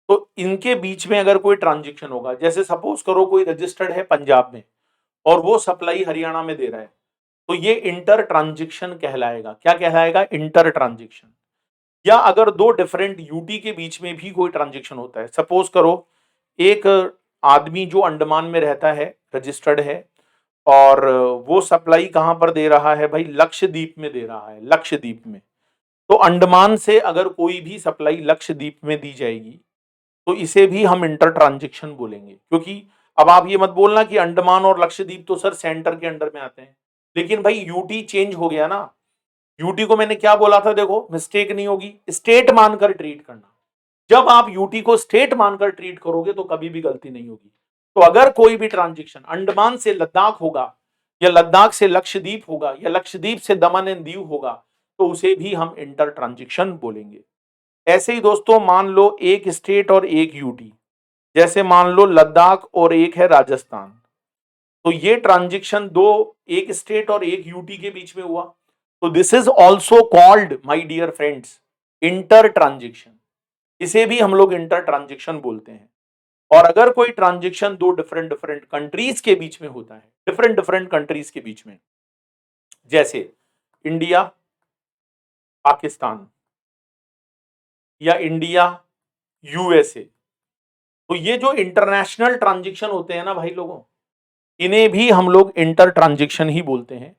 तो इनके बीच में अगर कोई ट्रांजेक्शन होगा, जैसे सपोज करो कोई रजिस्टर्ड है पंजाब में और वो सप्लाई हरियाणा में दे रहा है, तो ये इंटर ट्रांजेक्शन कहलाएगा। क्या कहलाएगा? Inter transaction. या अगर दो डिफरेंट यूटी के बीच में भी कोई ट्रांजेक्शन होता है, सपोज करो एक आदमी जो अंडमान में रहता है, रजिस्टर्ड है, और वो सप्लाई कहां पर दे रहा है भाई? लक्षद्वीप में दे रहा है, लक्षद्वीप में। तो अंडमान से अगर कोई भी सप्लाई लक्षद्वीप में दी जाएगी तो इसे भी हम इंटर ट्रांजेक्शन बोलेंगे। क्योंकि अब आप ये मत बोलना कि अंडमान और लक्षद्वीप तो सर सेंटर के अंडर में आते हैं, लेकिन भाई यूटी चेंज हो गया ना। यूटी को मैंने क्या बोला था, देखो मिस्टेक नहीं होगी, स्टेट मानकर ट्रीट करना। जब आप यूटी को स्टेट मानकर ट्रीट करोगे तो कभी भी गलती नहीं होगी। तो अगर कोई भी ट्रांजेक्शन अंडमान से लद्दाख होगा, या लद्दाख से लक्षद्वीप होगा, या लक्षद्वीप से दमन एंड दीव होगा, तो उसे भी हम इंटर ट्रांजेक्शन बोलेंगे। ऐसे ही दोस्तों मान लो एक स्टेट और एक यूटी, जैसे मान लो लद्दाख और एक है राजस्थान, तो ये ट्रांजेक्शन दो, एक स्टेट और एक यूटी के बीच में हुआ, तो this is also called my dear friends inter transaction. इसे भी हम लोग इंटर ट्रांजेक्शन बोलते हैं। और अगर कोई ट्रांजेक्शन दो डिफरेंट डिफरेंट कंट्रीज के बीच में होता है, डिफरेंट डिफरेंट कंट्रीज के बीच में, जैसे इंडिया पाकिस्तान या इंडिया यूएसए, तो ये जो इंटरनेशनल ट्रांजेक्शन होते हैं ना भाई लोगों, इन्हें भी हम लोग इंटर ट्रांजेक्शन ही बोलते हैं।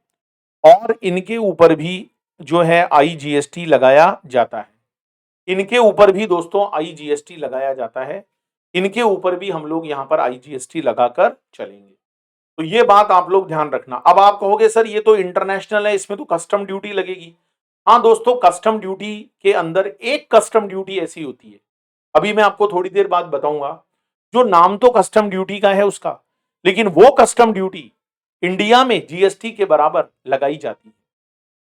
और इनके ऊपर भी जो है आईजीएसटी लगाया जाता है। इनके ऊपर भी दोस्तों आईजीएसटी लगाया जाता है। इनके ऊपर भी हम लोग यहाँ पर आईजीएसटी लगाकर चलेंगे। तो ये बात आप लोग ध्यान रखना। अब आप कहोगे सर ये तो इंटरनेशनल है, इसमें तो कस्टम ड्यूटी लगेगी। हाँ दोस्तों, कस्टम ड्यूटी के अंदर एक कस्टम ड्यूटी ऐसी होती है, अभी मैं आपको थोड़ी देर बाद बताऊंगा, जो नाम तो कस्टम ड्यूटी का है उसका, लेकिन वो कस्टम ड्यूटी इंडिया में जीएसटी के बराबर लगाई जाती है।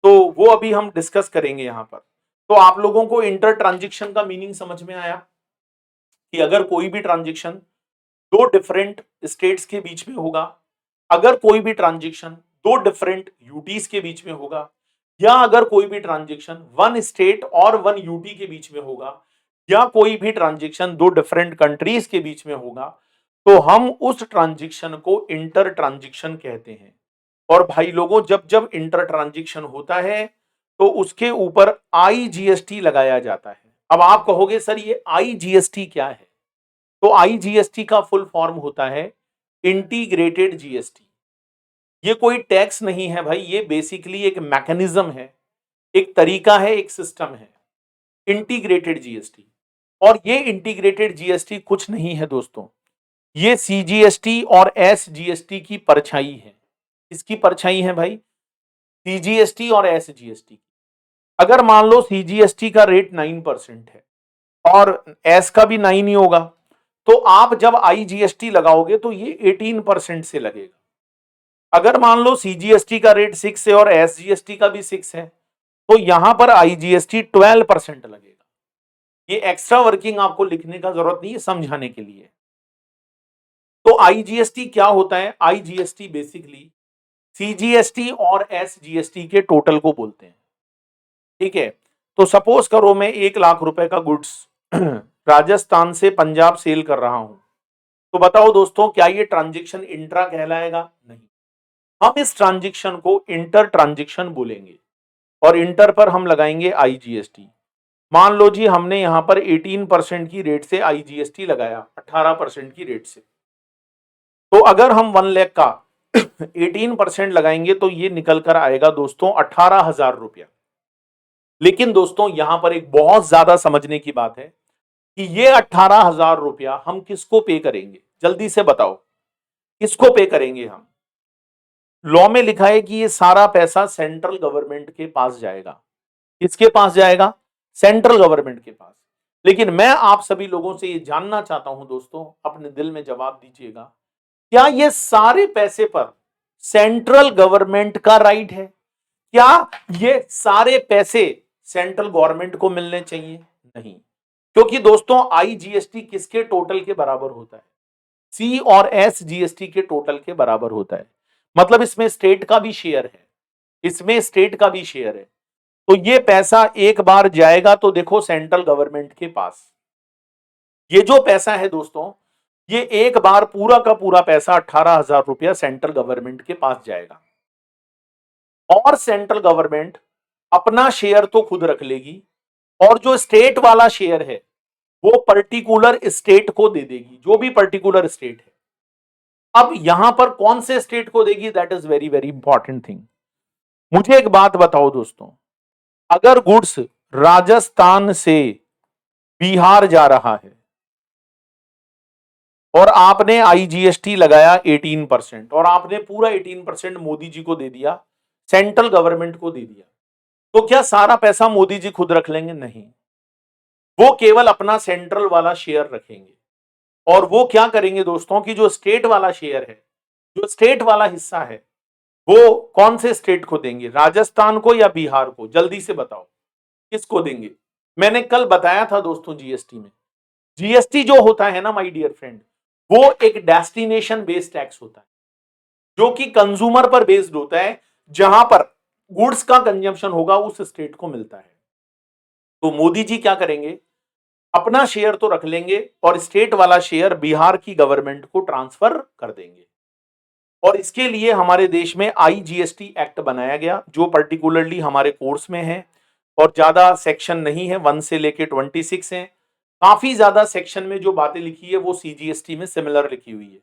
तो वो अभी हम डिस्कस करेंगे यहां पर। तो आप लोगों को इंटर ट्रांजेक्शन का मीनिंग समझ में आया कि अगर कोई भी ट्रांजेक्शन दो डिफरेंट स्टेट्स के बीच में होगा, अगर कोई भी ट्रांजेक्शन दो डिफरेंट यूटीज के बीच में होगा, या अगर कोई भी ट्रांजेक्शन वन स्टेट और वन यूटी के बीच में होगा, या कोई भी ट्रांजेक्शन दो डिफरेंट कंट्रीज के बीच में होगा, तो हम उस ट्रांजेक्शन को इंटर ट्रांजेक्शन कहते हैं। और भाई लोगों, जब जब इंटर ट्रांजेक्शन होता है तो उसके ऊपर आईजीएसटी लगाया जाता है। अब आप कहोगे सर ये आईजीएसटी क्या है? तो आईजीएसटी का फुल फॉर्म होता है इंटीग्रेटेड जीएसटी। ये कोई टैक्स नहीं है भाई, ये बेसिकली एक मैकेनिज्म है, एक तरीका है, एक सिस्टम है, इंटीग्रेटेड जीएसटी। और ये इंटीग्रेटेड जीएसटी कुछ नहीं है दोस्तों, ये सीजीएसटी और एसजीएसटी की परछाई है। इसकी परछाई है भाई, सीजीएसटी और एसजीएसटी। अगर मान लो सीजीएसटी का रेट 9% है और एस का भी 9 ही होगा, तो आप जब आईजीएसटी लगाओगे तो ये 18% से लगेगा। अगर मान लो सीजीएसटी का रेट 6 है और एसजीएसटी का भी 6 है, तो यहां पर आईजीएसटी 12% लगेगा। ये एक्स्ट्रा वर्किंग आपको लिखने का जरूरत नहीं है, समझाने के लिए। तो आईजीएसटी क्या होता है? आईजीएसटी बेसिकली सीजीएसटी और एसजीएसटी के टोटल को बोलते हैं, ठीक है। तो सपोज करो मैं 1 लाख रुपए का गुड्स राजस्थान से पंजाब सेल कर रहा हूं, तो बताओ दोस्तों, क्या ये ट्रांजैक्शन इंट्रा कहलाएगा? नहीं, हम इस ट्रांजैक्शन को इंटर ट्रांजैक्शन बोलेंगे और इंटर पर हम लगाएंगे आईजीएसटी। मान लो जी हमने यहां पर 18% की रेट से आईजीएसटी लगाया, 18% की रेट से। तो अगर हम 1 लाख का 18% लगाएंगे तो ये निकल कर आएगा दोस्तों 18,000 रुपया। लेकिन दोस्तों यहां पर एक बहुत ज्यादा समझने की बात है कि ये 18,000 रुपया हम किसको पे करेंगे? जल्दी से बताओ, किसको पे करेंगे हम? लॉ में लिखा है कि ये सारा पैसा सेंट्रल गवर्नमेंट के पास जाएगा। किसके पास जाएगा? सेंट्रल गवर्नमेंट के पास। लेकिन मैं आप सभी लोगों से ये जानना चाहता हूं दोस्तों, अपने दिल में जवाब दीजिएगा, क्या ये सारे पैसे पर सेंट्रल गवर्नमेंट का राइट है? क्या ये सारे पैसे सेंट्रल गवर्नमेंट को मिलने चाहिए? नहीं, क्योंकि दोस्तों आईजीएसटी किसके टोटल के बराबर होता है? सी और एस जीएसटी के टोटल के बराबर होता है। मतलब इसमें स्टेट का भी शेयर है, इसमें स्टेट का भी शेयर है। तो ये पैसा एक बार जाएगा तो देखो सेंट्रल गवर्नमेंट के पास। ये जो पैसा है दोस्तों, ये एक बार पूरा का पूरा पैसा 18,000 रुपया सेंट्रल गवर्नमेंट के पास जाएगा। और सेंट्रल गवर्नमेंट अपना शेयर तो खुद रख लेगी, और जो स्टेट वाला शेयर है वो पर्टिकुलर स्टेट को दे देगी, जो भी पर्टिकुलर स्टेट है। अब यहां पर कौन से स्टेट को देगी, that is very very important thing. मुझे एक बात बताओ दोस्तों, अगर गुड्स राजस्थान से बिहार जा रहा है और आपने आईजीएसटी लगाया 18% और आपने पूरा 18% मोदी जी को दे दिया, सेंट्रल गवर्नमेंट को दे दिया, तो क्या सारा पैसा मोदी जी खुद रख लेंगे? नहीं, वो केवल अपना सेंट्रल वाला शेयर रखेंगे। और वो क्या करेंगे दोस्तों कि जो स्टेट वाला शेयर है, जो स्टेट वाला हिस्सा है, वो कौन से स्टेट को देंगे? राजस्थान को या बिहार को? जल्दी से बताओ, किसको देंगे? मैंने कल बताया था दोस्तों, जीएसटी में, जीएसटी जो होता है ना माय डियर फ्रेंड, वो एक डेस्टिनेशन बेस्ड टैक्स होता है, जो कि कंज्यूमर पर बेस्ड होता है। जहां पर गुड्स का कंजम्पशन होगा उस स्टेट को मिलता है। तो मोदी जी क्या करेंगे, अपना शेयर तो रख लेंगे और स्टेट वाला शेयर बिहार की गवर्नमेंट को ट्रांसफर कर देंगे। और इसके लिए हमारे देश में आईजीएसटी एक्ट बनाया गया, जो पर्टिकुलरली हमारे कोर्स में है, और ज्यादा सेक्शन नहीं है, 1 से लेके 26 है। काफी ज्यादा सेक्शन में जो बातें लिखी है वो सीजीएसटी में सिमिलर लिखी हुई है,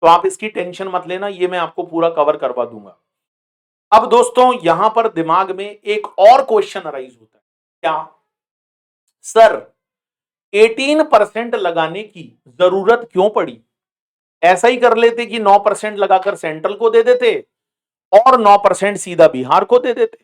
तो आप इसकी टेंशन मत लेना, ये मैं आपको पूरा कवर करवा दूंगा। अब दोस्तों यहां पर दिमाग में एक और क्वेश्चन अराइज होता है, क्या सर 18% लगाने की जरूरत क्यों पड़ी? ऐसा ही कर लेते कि 9% लगाकर सेंट्रल को दे देते और 9% सीधा बिहार को दे देते।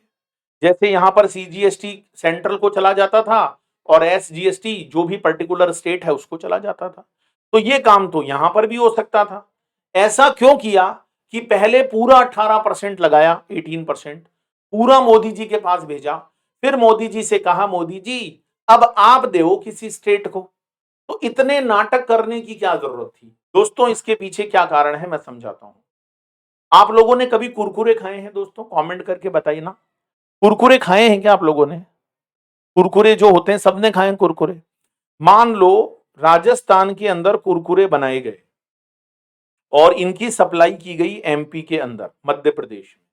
जैसे यहां पर सीजीएसटी सेंट्रल को चला जाता था और एसजीएसटी जो भी पर्टिकुलर स्टेट है उसको चला जाता था। तो ये काम तो यहां पर भी हो सकता था। ऐसा क्यों किया कि पहले पूरा 18% लगाया, 18% पूरा मोदी जी के पास भेजा, फिर मोदी जी से कहा मोदी जी अब आप दो किसी स्टेट को। तो इतने नाटक करने की क्या जरूरत थी दोस्तों? इसके पीछे क्या कारण है मैं समझाता हूं। आप लोगों ने कभी कुरकुरे खाए हैं दोस्तों? कमेंट करके बताइए ना, कुरकुरे खाए हैं क्या आप लोगों ने? कुरकुरे जो होते हैं, सबने खाए हैं कुरकुरे। मान लो राजस्थान के अंदर कुरकुरे बनाए गए और इनकी सप्लाई की गई एमपी के अंदर, मध्य प्रदेश में,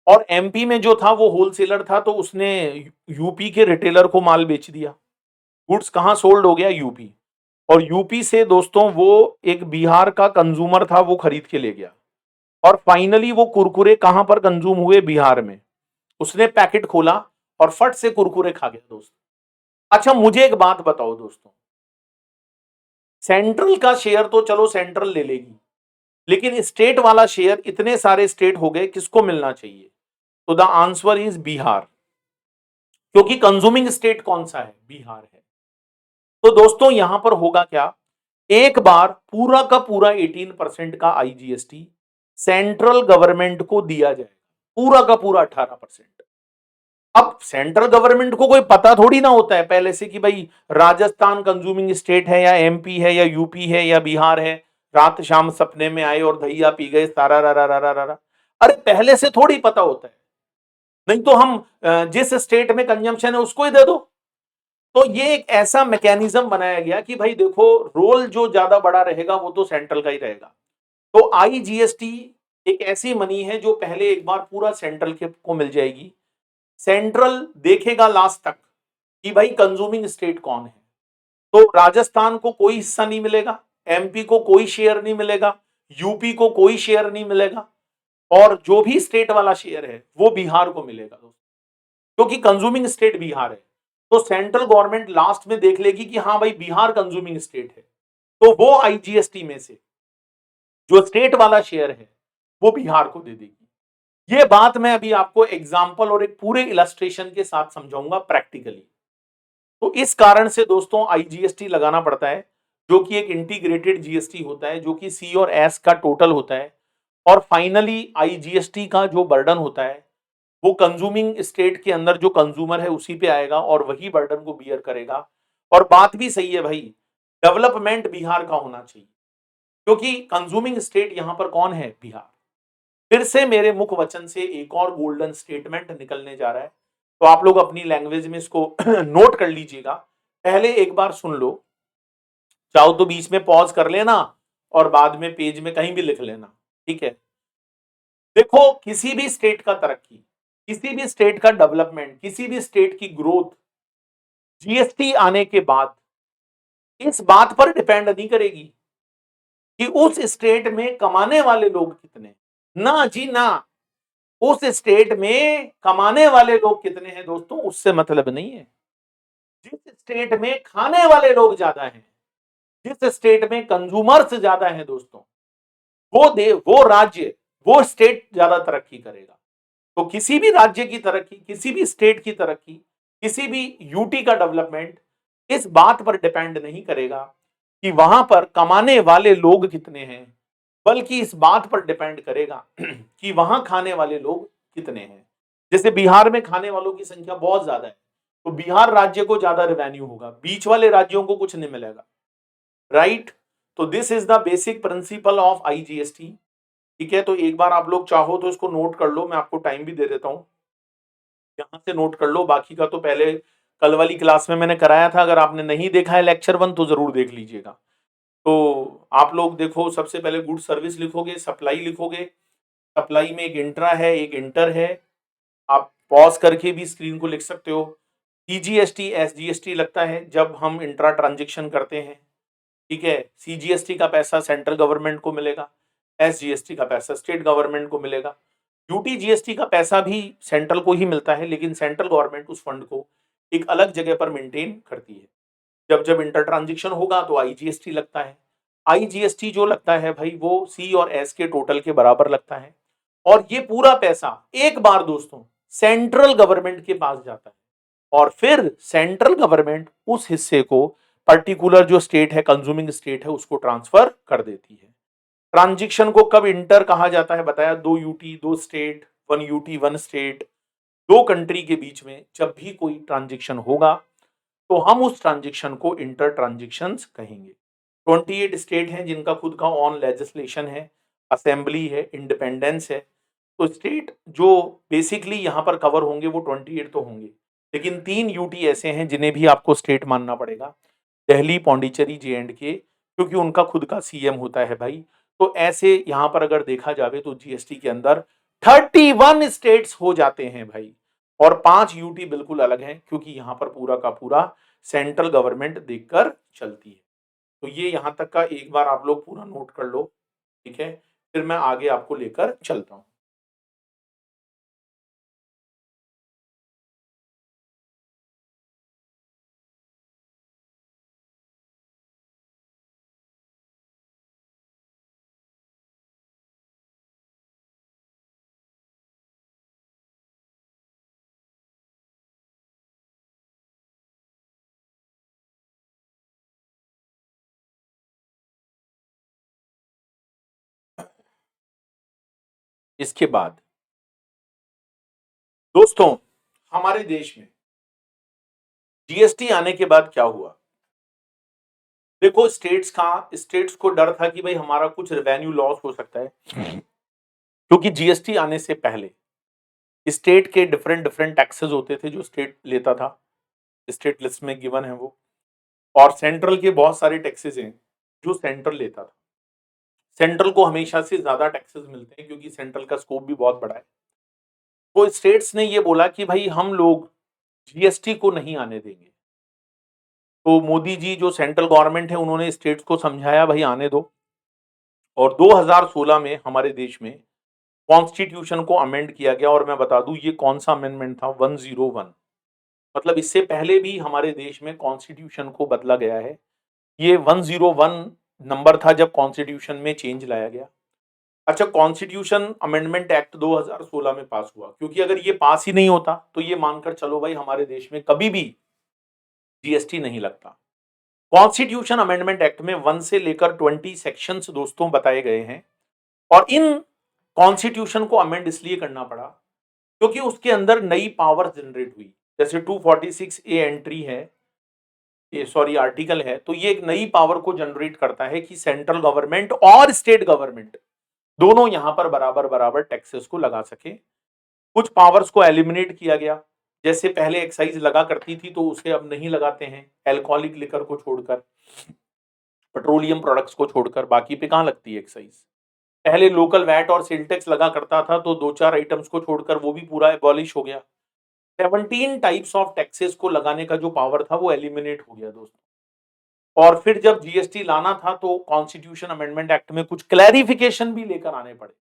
और एमपी में जो था वो होलसेलर था, तो उसने यूपी के रिटेलर को माल बेच दिया। गुड्स कहां सोल्ड हो गया? यूपी। और यूपी से दोस्तों वो एक बिहार का कंज्यूमर था, वो खरीद के ले गया और फाइनली वो कुरकुरे कहां पर कंज्यूम हुए? बिहार में। उसने पैकेट खोला और फट से कुरकुरे खा गया दोस्तों। अच्छा मुझे एक बात बताओ दोस्तों, सेंट्रल का शेयर तो चलो सेंट्रल ले लेगी, लेकिन स्टेट वाला शेयर, इतने सारे स्टेट हो गए, किसको मिलना चाहिए? तो द आंसर इज बिहार, क्योंकि कंज्यूमिंग स्टेट कौन सा है? बिहार है। तो दोस्तों यहां पर होगा क्या, एक बार पूरा का पूरा 18% का आईजीएसटी सेंट्रल गवर्नमेंट को दिया जाएगा, पूरा का पूरा 18%। अब सेंट्रल गवर्नमेंट को कोई पता थोड़ी ना होता है पहले से कि भाई राजस्थान कंज्यूमिंग स्टेट है या एमपी है या यूपी है या बिहार है। रात शाम सपने में आए और दहिया पी गए सारा रा रा रा रा रा रा। अरे पहले से थोड़ी पता होता है, नहीं तो हम जिस स्टेट में कंजम्पशन है उसको ही दे दो। तो ये एक ऐसा मैकेनिज्म बनाया गया कि भाई देखो, रोल जो ज्यादा बड़ा रहेगा वो तो सेंट्रल का ही रहेगा। तो आईजीएसटी एक ऐसी मनी है जो पहले एक बार पूरा सेंट्रल के को मिल जाएगी। सेंट्रल देखेगा लास्ट तक कि भाई कंज्यूमिंग स्टेट कौन है। तो राजस्थान को कोई हिस्सा नहीं मिलेगा, एमपी को कोई शेयर नहीं मिलेगा, यूपी को कोई शेयर नहीं मिलेगा, और जो भी स्टेट वाला शेयर है वो बिहार को मिलेगा दोस्तों, क्योंकि कंज्यूमिंग स्टेट बिहार है। तो सेंट्रल गवर्नमेंट लास्ट में देख लेगी कि हाँ भाई बिहार कंज्यूमिंग स्टेट है, तो वो आईजीएसटी में से जो स्टेट वाला शेयर है वो बिहार को दे देगी। ये बात मैं अभी आपको एग्जाम्पल और एक पूरे इलस्ट्रेशन के साथ समझाऊंगा प्रैक्टिकली। तो इस कारण से दोस्तों आईजीएसटी लगाना पड़ता है, जो कि एक इंटीग्रेटेड जीएसटी होता है, जो कि सी और एस का टोटल होता है। और फाइनली आईजीएसटी का जो बर्डन होता है वो कंज्यूमिंग स्टेट के अंदर जो कंज्यूमर है उसी पे आएगा और वही बर्डन को बियर करेगा। और बात भी सही है भाई, डेवलपमेंट बिहार का होना चाहिए, क्योंकि कंज्यूमिंग स्टेट यहां पर कौन है? बिहार। फिर से मेरे मुख वचन से एक और गोल्डन स्टेटमेंट निकलने जा रहा है, तो आप लोग अपनी लैंग्वेज में इसको नोट कर लीजिएगा। पहले एक बार सुन लो, चाहो तो बीच में पॉज कर लेना और बाद में पेज में कहीं भी लिख लेना, ठीक है? देखो, किसी भी स्टेट का तरक्की, किसी भी स्टेट का डेवलपमेंट, किसी भी स्टेट की ग्रोथ जीएसटी आने के बाद इस बात पर डिपेंड नहीं करेगी कि उस स्टेट में कमाने वाले लोग कितने, ना जी ना। उस स्टेट में कमाने वाले लोग कितने हैं दोस्तों, उससे मतलब नहीं है। जिस स्टेट में खाने वाले लोग ज्यादा हैं, जिस स्टेट में कंज्यूमर्स ज्यादा हैं दोस्तों, वो राज्य, वो स्टेट ज्यादा तरक्की करेगा। तो किसी भी राज्य की तरक्की, किसी भी स्टेट की तरक्की, किसी भी यूटी का डेवलपमेंट इस बात पर डिपेंड नहीं करेगा कि वहां पर कमाने वाले लोग कितने हैं, बल्कि इस बात पर डिपेंड करेगा कि वहां खाने वाले लोग कितने हैं। जैसे बिहार में खाने वालों की संख्या बहुत ज्यादा है, तो बिहार राज्य को ज्यादा रेवेन्यू होगा, बीच वाले राज्यों को कुछ नहीं मिलेगा, राइट? तो this is the basic principle of IGST. ठीक है, तो एक बार आप लोग चाहो तो इसको नोट कर लो, मैं आपको टाइम भी दे देता हूं, यहां से नोट कर लो। बाकी का तो पहले कल वाली क्लास में मैंने कराया था, अगर आपने नहीं देखा है लेक्चर 1 तो जरूर देख लीजिएगा। तो आप लोग देखो, सबसे पहले गुड सर्विस लिखोगे, सप्लाई लिखोगे, सप्लाई में एक इंट्रा है, एक इंटर है, आप पॉज करके भी स्क्रीन को लिख सकते हो। सीजीएसटी एसजीएसटी लगता है जब हम इंट्रा ट्रांजेक्शन करते हैं, ठीक है? सीजीएसटी का पैसा सेंट्रल गवर्नमेंट को मिलेगा, एसजीएसटी का पैसा स्टेट गवर्नमेंट को मिलेगा। यूटी जीएसटी का पैसा भी सेंट्रल को ही मिलता है, लेकिन सेंट्रल गवर्नमेंट उस फंड को एक अलग जगह पर मेंटेन करती है। जब जब इंटर ट्रांजेक्शन होगा तो आईजीएसटी लगता है। आईजीएसटी जो लगता है भाई वो सी और एस के टोटल के बराबर लगता है, और ये पूरा पैसा एक बार दोस्तों सेंट्रल गवर्नमेंट के पास जाता है, और फिर सेंट्रल गवर्नमेंट उस हिस्से को पर्टिकुलर जो स्टेट है, कंज्यूमिंग स्टेट है, उसको ट्रांसफर कर देती है। ट्रांजेक्शन को कब इंटर कहा जाता है बताया? 2 UT 2 state, 1 UT 1 state, 2 country के बीच में जब भी कोई ट्रांजेक्शन होगा तो हम उस ट्रांजेक्शन को इंटर ट्रांजेक्शंस कहेंगे। 28 स्टेट हैं जिनका खुद का ऑन लेजिस्लेशन है, असेंबली है, इंडिपेंडेंस है। तो स्टेट जो बेसिकली यहां पर कवर होंगे वो 28 तो होंगे, लेकिन 3 यूटी ऐसे हैं जिन्हें भी आपको स्टेट मानना पड़ेगा, दिल्ली, पौंडीचेरी, जे एंड के, क्योंकि उनका खुद का सीएम होता है भाई। तो ऐसे यहां पर अगर देखा जाए तो जीएसटी के अंदर 31 स्टेट्स हो जाते हैं भाई, और 5 यूटी बिल्कुल अलग हैं, क्योंकि यहां पर पूरा का पूरा सेंट्रल गवर्नमेंट देखकर चलती है। तो ये यहाँ तक का एक बार आप लोग पूरा नोट कर लो, ठीक है? फिर मैं आगे आपको लेकर चलता हूँ। इसके बाद दोस्तों, हमारे देश में जीएसटी आने के बाद क्या हुआ? देखो, स्टेट्स को डर था कि भाई हमारा कुछ रेवेन्यू लॉस हो सकता है, क्योंकि जीएसटी आने से पहले स्टेट के डिफरेंट डिफरेंट टैक्सेस होते थे जो स्टेट लेता था, स्टेट लिस्ट में गिवन है वो, और सेंट्रल के बहुत सारे टैक्सेस हैं जो सेंट्रल लेता था। सेंट्रल को हमेशा से ज्यादा टैक्सेस मिलते हैं क्योंकि सेंट्रल का स्कोप भी बहुत बड़ा है। तो स्टेट्स ने ये बोला कि भाई हम लोग जीएसटी को नहीं आने देंगे। तो मोदी जी जो सेंट्रल गवर्नमेंट है उन्होंने स्टेट्स को समझाया भाई आने दो, और 2016 में हमारे देश में कॉन्स्टिट्यूशन को अमेंड किया गया। और मैं बता दूं ये कौन सा अमेंडमेंट था, 101। मतलब इससे पहले भी हमारे देश में कॉन्स्टिट्यूशन को बदला गया है। ये 101 नंबर था जब कॉन्स्टिट्यूशन में चेंज लाया गया। अच्छा, कॉन्स्टिट्यूशन अमेंडमेंट एक्ट 2016 में पास हुआ, क्योंकि अगर ये पास ही नहीं होता तो ये मानकर चलो भाई हमारे देश में कभी भी जीएसटी नहीं लगता। कॉन्स्टिट्यूशन अमेंडमेंट एक्ट में 1 से लेकर 20 सेक्शंस दोस्तों बताए गए हैं, और इन कॉन्स्टिट्यूशन को अमेंड इसलिए करना पड़ा क्योंकि उसके अंदर नई पावर जनरेट हुई। जैसे 246 ए एंट्री है, ये सॉरी आर्टिकल है, तो ये एक नई पावर को जनरेट करता है कि सेंट्रल गवर्नमेंट और स्टेट गवर्नमेंट दोनों यहां पर बराबर बराबर टैक्सेस को लगा सके। कुछ पावर्स को एलिमिनेट किया गया, जैसे पहले एक्साइज लगा करती थी तो उसे अब नहीं लगाते हैं, एल्कोहलिक लिकर को छोड़कर, पेट्रोलियम प्रोडक्ट्स को छोड़कर बाकी पे कहां लगती है एक्साइज। पहले लोकल वैट और सेल टैक्स लगा करता था, तो दो चार आइटम्स को छोड़कर वो भी पूरा एबॉलिश हो गया। 17 टाइप्स ऑफ टैक्सेस को लगाने का जो पावर था वो एलिमिनेट हो गया दोस्तों। और फिर जब जीएसटी लाना था तो कॉन्स्टिट्यूशन अमेंडमेंट एक्ट में कुछ क्लैरिफिकेशन भी लेकर आने पड़े।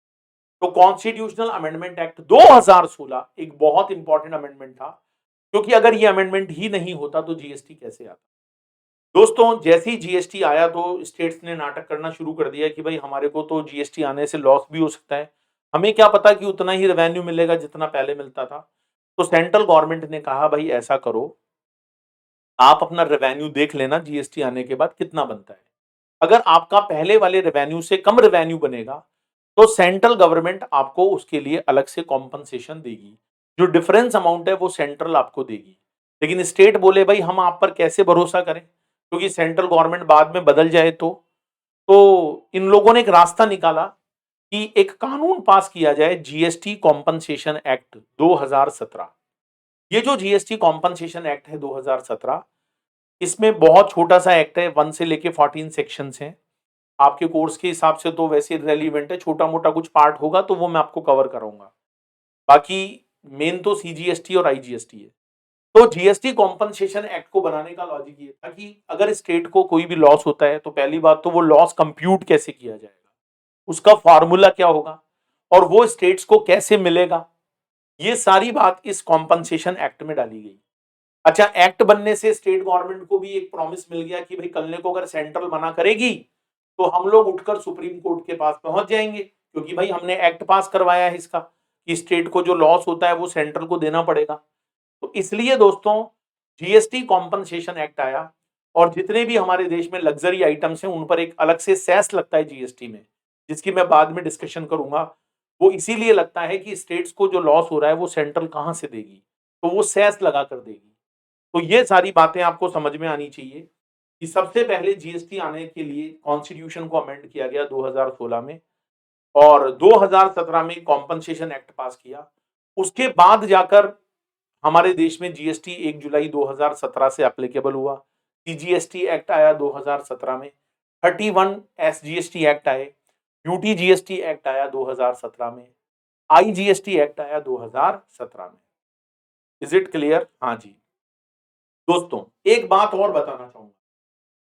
तो कॉन्स्टिट्यूशनल अमेंडमेंट एक्ट 2016 एक बहुत इंपॉर्टेंट अमेंडमेंट था, क्योंकि अगर ये अमेंडमेंट ही नहीं होता तो जीएसटी कैसे आता। दोस्तों, जैसे ही जीएसटी आया तो स्टेट्स ने नाटक करना शुरू कर दिया कि भाई हमारे को तो जीएसटी आने से लॉस भी हो सकता है, हमें क्या पता कि उतना ही रेवेन्यू मिलेगा जितना पहले मिलता था। तो सेंट्रल गवर्नमेंट ने कहा भाई ऐसा करो, आप अपना रेवेन्यू देख लेना जीएसटी आने के बाद कितना बनता है। अगर आपका पहले वाले रेवेन्यू से कम रेवेन्यू बनेगा तो सेंट्रल गवर्नमेंट आपको उसके लिए अलग से कॉम्पनसेशन देगी, जो डिफरेंस अमाउंट है वो सेंट्रल आपको देगी। लेकिन स्टेट बोले भाई हम आप पर कैसे भरोसा करें, क्योंकि सेंट्रल गवर्नमेंट बाद में बदल जाए तो इन लोगों ने एक रास्ता निकाला कि एक कानून पास किया जाए, जीएसटी कॉम्पनसेशन एक्ट 2017। ये जो जीएसटी कॉम्पनसेशन एक्ट है 2017, इसमें बहुत छोटा सा एक्ट है, 1 से लेके 14 सेक्शंस हैं। आपके कोर्स के हिसाब से तो वैसे रेलिवेंट है, छोटा मोटा कुछ पार्ट होगा तो वो मैं आपको कवर कराऊंगा। बाकी मेन तो सीजीएसटी और आईजीएसटी है। तो जीएसटी कॉम्पनसेशन एक्ट को बनाने का लॉजिक ये था कि अगर स्टेट को कोई भी लॉस होता है तो पहली बात तो वो लॉस कंप्यूट कैसे किया जाएगा, उसका फॉर्मूला क्या होगा, और वो स्टेट्स को कैसे मिलेगा, ये सारी बात इस कॉम्पनसेशन एक्ट में डाली गई। अच्छा, एक्ट बनने से स्टेट गवर्नमेंट को भी एक प्रॉमिस मिल गया कि भाई कल को अगर सेंट्रल मना करेगी तो हम लोग उठकर सुप्रीम कोर्ट के पास पहुंच जाएंगे, क्योंकि भाई हमने एक्ट पास करवाया है इसका कि स्टेट को जो लॉस होता है वो सेंट्रल को देना पड़ेगा। तो इसलिए दोस्तों जीएसटी कॉम्पनसेशन एक्ट आया, और जितने भी हमारे देश में लग्जरी आइटम्स हैं उन पर एक अलग से सेस लगता है जीएसटी में, जिसकी मैं बाद में डिस्कशन करूंगा। वो इसीलिए लगता है कि स्टेट्स को जो लॉस हो रहा है वो सेंट्रल कहां से देगी, तो वो सेस लगा कर देगी। तो ये सारी बातें आपको समझ में आनी चाहिए कि सबसे पहले जीएसटी आने के लिए कॉन्स्टिट्यूशन को अमेंड किया गया 2016 में, और 2017 में कॉम्पनसेशन एक्ट पास किया। उसके बाद जाकर हमारे देश में जीएसटी 1 जुलाई 2017 से एप्लीकेबल हुआ। सीजीएसटी एक्ट आया 2017 में, 31 एसजीएसटी एक्ट आए, यूटी जीएसटी एक्ट आया 2017 में, आईजीएसटी एक्ट आया 2017 में। Is it clear? हाँ जी। दोस्तों, एक बात और बताना चाहूंगा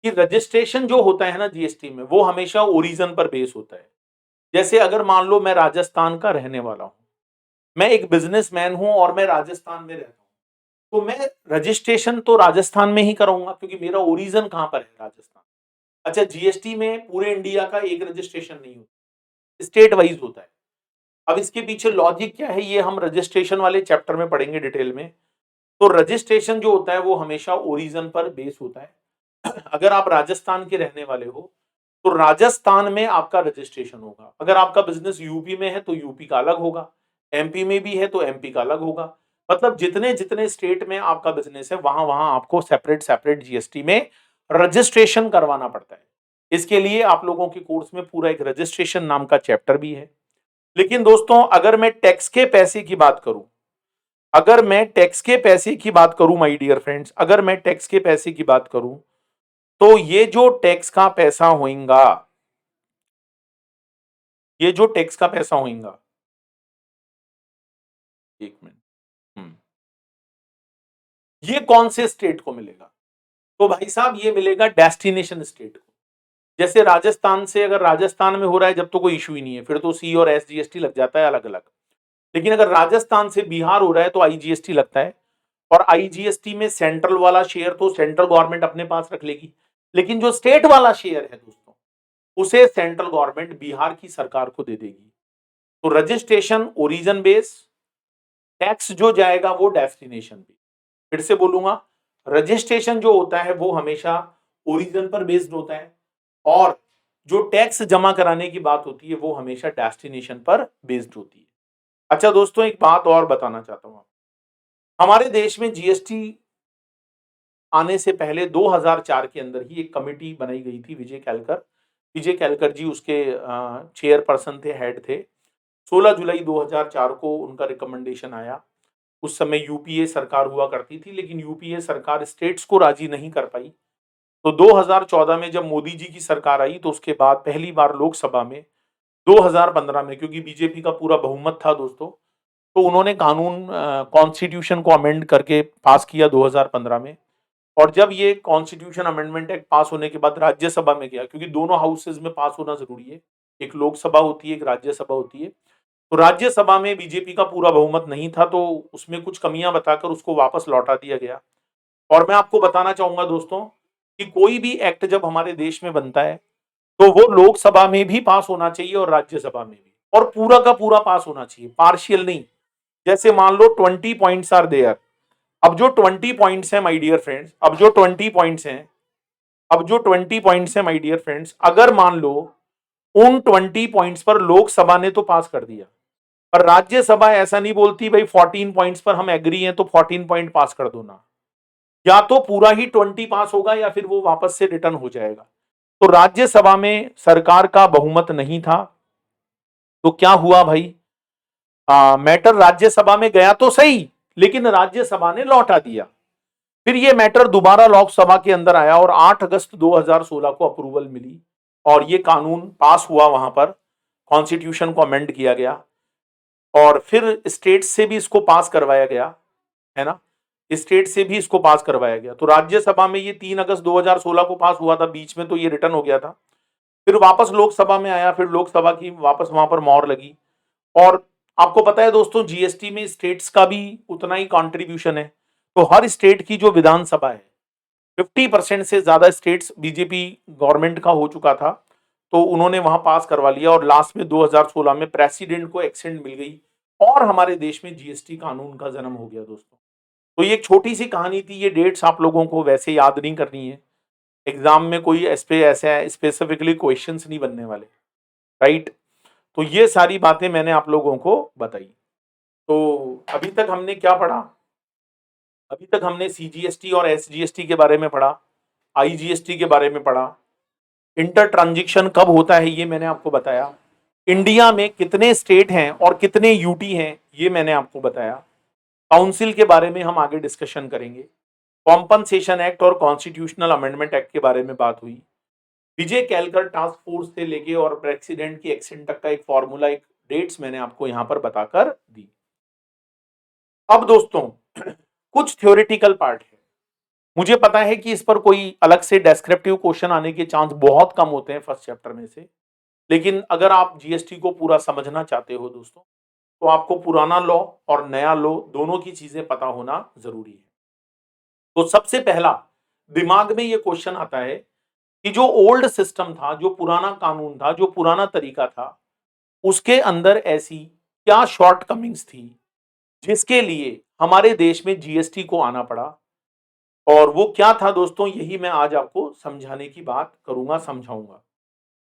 कि रजिस्ट्रेशन जो होता है ना जीएसटी में, वो हमेशा ओरिजिन पर बेस होता है। जैसे अगर मान लो मैं राजस्थान का रहने वाला हूं, मैं एक बिजनेसमैन हूं और मैं राजस्थान में रहता हूं, तो मैं रजिस्ट्रेशन तो राजस्थान में ही कराऊंगा क्योंकि मेरा ओरिजिन कहां पर है, राजस्थान। अच्छा, जीएसटी में पूरे इंडिया का एक रजिस्ट्रेशन नहीं होता, स्टेट वाइज होता है। अब इसके पीछे लॉजिक क्या है, ये हम रजिस्ट्रेशन वाले चैप्टर में पढ़ेंगे डिटेल में। तो रजिस्ट्रेशन जो होता है वो हमेशा ओरिजिन पर बेस होता है। अगर आप राजस्थान के रहने वाले हो तो राजस्थान में आपका रजिस्ट्रेशन होगा। अगर आपका बिजनेस यूपी में है तो यूपी का अलग होगा, एमपी में भी है तो एमपी का अलग होगा। मतलब जितने जितने स्टेट में आपका बिजनेस है वहां वहां आपको सेपरेट सेपरेट जीएसटी में रजिस्ट्रेशन करवाना पड़ता है। इसके लिए आप लोगों के कोर्स में पूरा एक रजिस्ट्रेशन नाम का चैप्टर भी है। लेकिन दोस्तों अगर मैं टैक्स के पैसे की बात करूं, अगर मैं टैक्स के पैसे की बात करूं माय डियर फ्रेंड्स, अगर मैं टैक्स के पैसे की बात करूं, तो ये जो टैक्स का पैसा होगा, ये जो टैक्स का पैसा होगा, एक मिनट, ये कौन से स्टेट को मिलेगा? तो भाई साहब ये मिलेगा डेस्टिनेशन स्टेट को। जैसे राजस्थान से, अगर राजस्थान में हो रहा है जब तो कोई इशू ही नहीं है, फिर तो सी और एस जीएसटी लग जाता है अलग अलग। लेकिन अगर राजस्थान से बिहार हो रहा है तो आईजीएसटी लगता है, और आईजीएसटी में सेंट्रल वाला शेयर तो सेंट्रल गवर्नमेंट अपने पास रख लेगी, लेकिन जो स्टेट वाला शेयर है दोस्तों, उसे सेंट्रल गवर्नमेंट बिहार की सरकार को दे देगी। तो रजिस्ट्रेशन ओरिजिन बेस, टैक्स जो जाएगा वो डेस्टिनेशन पे। फिर से बोलूंगा, रजिस्ट्रेशन जो होता है वो हमेशा ओरिजिन पर बेस्ड होता है, और जो टैक्स जमा कराने की बात होती है वो हमेशा डेस्टिनेशन पर बेस्ड होती है। अच्छा दोस्तों, एक बात और बताना चाहता हूं, हमारे देश में जीएसटी आने से पहले 2004 के अंदर ही एक कमेटी बनाई गई थी, विजय कैलकर जी उसके चेयरपर्सन थे, हेड थे। 16 जुलाई 2004 को उनका रिकमेंडेशन आया। उस समय यूपीए सरकार हुआ करती थी, लेकिन यूपीए सरकार स्टेट्स को राजी नहीं कर पाई। तो 2014 में जब मोदी जी की सरकार आई तो उसके बाद पहली बार लोकसभा में 2015 में, क्योंकि बीजेपी का पूरा बहुमत था दोस्तों, तो उन्होंने कानून कॉन्स्टिट्यूशन को अमेंड करके पास किया 2015 में। और जब ये कॉन्स्टिट्यूशन अमेंडमेंट एक्ट पास होने के बाद राज्यसभा में गया, क्योंकि दोनों हाउसेज में पास होना जरूरी है, एक लोकसभा होती है एक राज्यसभा होती है, तो राज्यसभा में बीजेपी का पूरा बहुमत नहीं था, तो उसमें कुछ कमियां बताकर उसको वापस लौटा दिया गया। और मैं आपको बताना चाहूंगा दोस्तों कि कोई भी एक्ट जब हमारे देश में बनता है तो वो लोकसभा में भी पास होना चाहिए और राज्यसभा में भी, और पूरा का पूरा पास होना चाहिए, पार्शियल नहीं। जैसे मान लो 20 पॉइंट्स आर देयर, अब जो 20 पॉइंट्स हैं माय डियर फ्रेंड्स, अब जो 20 पॉइंट्स हैं माय डियर फ्रेंड्स, अगर मान लो उन 20 पॉइंट्स पर लोकसभा ने तो पास कर दिया, पर राज्यसभा ऐसा नहीं बोलती भाई 14 पॉइंट्स पर हम एग्री हैं तो 14 पॉइंट पास कर दो ना, या तो पूरा ही 20 पास होगा या फिर वो वापस से रिटर्न हो जाएगा। तो राज्यसभा में सरकार का बहुमत नहीं था, तो क्या हुआ भाई, मैटर राज्यसभा में गया तो सही, लेकिन राज्यसभा ने लौटा दिया। फिर ये मैटर दोबारा लोकसभा के अंदर आया और 8 अगस्त 2016 को अप्रूवल मिली और ये कानून पास हुआ, वहां पर कॉन्स्टिट्यूशन को अमेंड किया गया, और फिर स्टेट से भी इसको पास करवाया गया, है ना, स्टेट से भी इसको पास करवाया गया। तो राज्यसभा में ये 3 अगस्त 2016 को पास हुआ था, बीच में तो ये रिटर्न हो गया था, फिर वापस लोकसभा में आया, फिर लोकसभा की वापस वहां पर मोहर लगी। और आपको पता है दोस्तों, जीएसटी में स्टेट्स का भी उतना ही कंट्रीब्यूशन है, तो हर स्टेट की जो विधानसभा है 50% से ज्यादा स्टेट्स बीजेपी गवर्नमेंट का हो चुका था, तो उन्होंने वहां पास करवा लिया, और लास्ट में 2016 में प्रेसिडेंट को एक्सेंट मिल गई और हमारे देश में जीएसटी कानून का जन्म हो गया दोस्तों। तो ये एक छोटी सी कहानी थी, ये डेट्स आप लोगों को वैसे याद नहीं करनी है, एग्जाम में कोई ऐसे स्पेसिफिकली क्वेश्चंस नहीं बनने वाले, राइट। तो ये सारी बातें मैंने आप लोगों को बताई। तो अभी तक हमने क्या पढ़ा, अभी तक हमने सीजीएसटी और एसजीएसटी के बारे में पढ़ा, आईजीएसटी के बारे में पढ़ा, इंटर ट्रांजेक्शन कब होता है ये मैंने आपको बताया, इंडिया में कितने स्टेट हैं और कितने यूटी हैं ये मैंने आपको बताया, काउंसिल के बारे में हम आगे डिस्कशन करेंगे, कॉम्पनसेशन एक्ट और कॉन्स्टिट्यूशनल अमेंडमेंट एक्ट के बारे में बात हुई, विजय कैलकर टास्क फोर्स से लेके और प्रेसिडेंट की एक्सेंट तक का एक फॉर्मूला, एक डेट्स मैंने आपको यहां पर बताकर दी। अब दोस्तों कुछ थ्योरेटिकल पार्ट है, मुझे पता है कि इस पर कोई अलग से डेस्क्रिप्टिव क्वेश्चन आने के चांस बहुत कम होते हैं फर्स्ट चैप्टर में से, लेकिन अगर आप जीएसटी को पूरा समझना चाहते हो दोस्तों, तो आपको पुराना लॉ और नया लॉ दोनों की चीजें पता होना जरूरी है। तो सबसे पहला दिमाग में ये क्वेश्चन आता है कि जो ओल्ड सिस्टम था, जो पुराना कानून था, जो पुराना तरीका था, उसके अंदर ऐसी क्या शॉर्टकमिंग्स थी जिसके लिए हमारे देश में जीएसटी को आना पड़ा, और वो क्या था दोस्तों, यही मैं आज आपको समझाने की बात करूंगा, समझाऊंगा।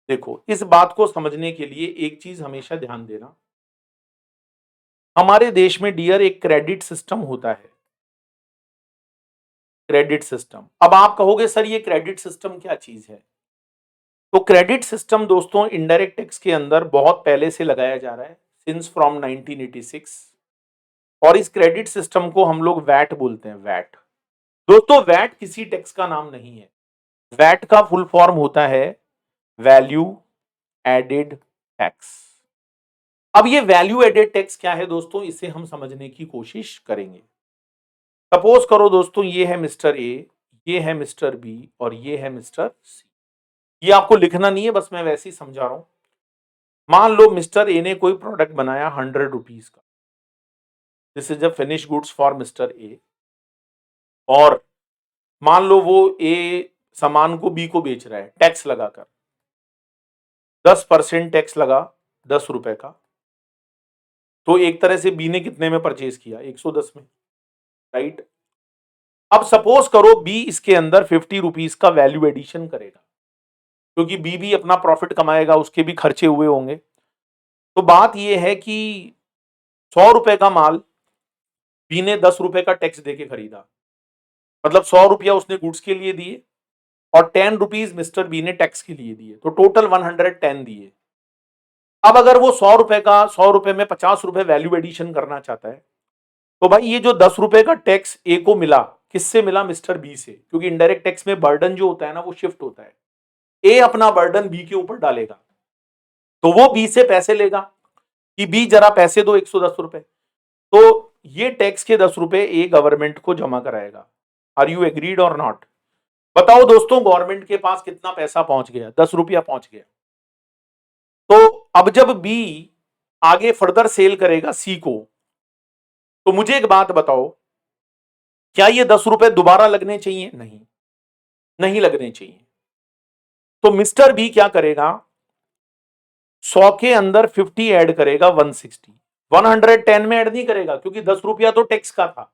देखो, इस बात को समझने के लिए एक चीज हमेशा ध्यान देना, हमारे देश में डियर एक क्रेडिट सिस्टम होता है। क्रेडिट सिस्टम, अब आप कहोगे सर ये क्रेडिट सिस्टम क्या चीज है? तो क्रेडिट सिस्टम दोस्तों इनडायरेक्ट टैक्स के अंदर बहुत पहले से लगाया जा रहा है, सिंस फ्रॉम 1986, और इस क्रेडिट सिस्टम को हम लोग वैट बोलते हैं, वैट। दोस्तों वैट किसी टैक्स का नाम नहीं है, वैट का फुल फॉर्म होता है वैल्यू एडेड टैक्स। अब ये वैल्यू एडेड टैक्स क्या है दोस्तों, इसे हम समझने की कोशिश करेंगे। सपोज करो दोस्तों, ये है मिस्टर ए, ये है मिस्टर बी, और ये है मिस्टर सी। ये आपको लिखना नहीं है, बस मैं वैसे ही समझा रहा हूं। मान लो मिस्टर ए ने कोई प्रोडक्ट बनाया 100 रुपीज का, this is a finish goods for mister A, और मान लो वो ए सामान को बी को बेच रहा है टैक्स लगाकर, 10% टैक्स लगा 10 रुपए का, तो एक तरह से बी ने कितने में परचेज किया, 110 में, राइट। अब सपोज करो बी इसके अंदर 50 रुपीज का वैल्यू एडिशन करेगा, क्योंकि बी भी अपना प्रॉफिट कमाएगा, उसके भी खर्चे हुए होंगे। तो बात यह है कि 100 रुपए का माल बी ने 10 रुपए का टैक्स देके खरीदा, मतलब 100 रुपया उसने गुड्स के लिए दिए और 10 रुपीज मिस्टर बी ने टैक्स के लिए दिए, तो टोटल 110 दिए। अब अगर वो 100 रुपए में 50 रुपए वैल्यू एडिशन करना चाहता है, तो भाई ये जो 10 रुपए का टैक्स ए को मिला, किससे मिला, मिस्टर बी से, क्योंकि इनडायरेक्ट टैक्स में बर्डन जो होता है ना वो शिफ्ट होता है। ए अपना बर्डन बी के ऊपर डालेगा, तो वो बी से पैसे लेगा कि बी जरा पैसे दो 110 रुपए, तो ये टैक्स के 10 रुपए ए गवर्नमेंट को जमा कराएगा। आर यू एग्रीड और नॉट? बताओ दोस्तों, गवर्नमेंट के पास कितना पैसा पहुंच गया, 10 रुपया पहुंच गया। तो अब जब बी आगे फर्दर सेल करेगा सी को, तो मुझे एक बात बताओ, क्या ये 10 रुपए दोबारा लगने चाहिए? नहीं, नहीं लगने चाहिए। तो मिस्टर बी क्या करेगा, 100 के अंदर 50 ऐड करेगा 160, 110 में ऐड नहीं करेगा, क्योंकि 10 रुपया तो टैक्स का था।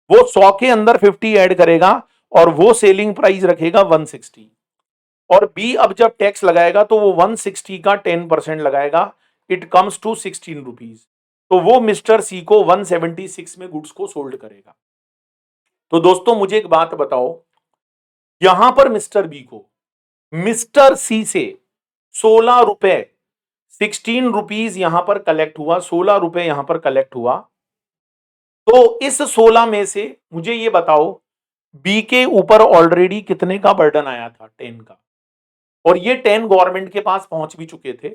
वो 100 के अंदर 50 ऐड करेगा और वो सेलिंग प्राइस रखेगा 160, और बी अब जब टैक्स लगाएगा तो वो 160 का 10% लगाएगा, इट कम्स टू 16 रुपीज। तो वो मिस्टर सी को 176 में गुड्स को सोल्ड करेगा। तो दोस्तों मुझे एक बात बताओ, यहां पर मिस्टर बी को मिस्टर सी से 16 रुपए, 16 रुपीज यहां पर कलेक्ट हुआ, 16 रुपए यहां पर कलेक्ट हुआ। तो इस 16 में से मुझे ये बताओ, बी के ऊपर ऑलरेडी कितने का बर्डन आया था, 10 का, और ये 10 गवर्नमेंट के पास पहुंच भी चुके थे।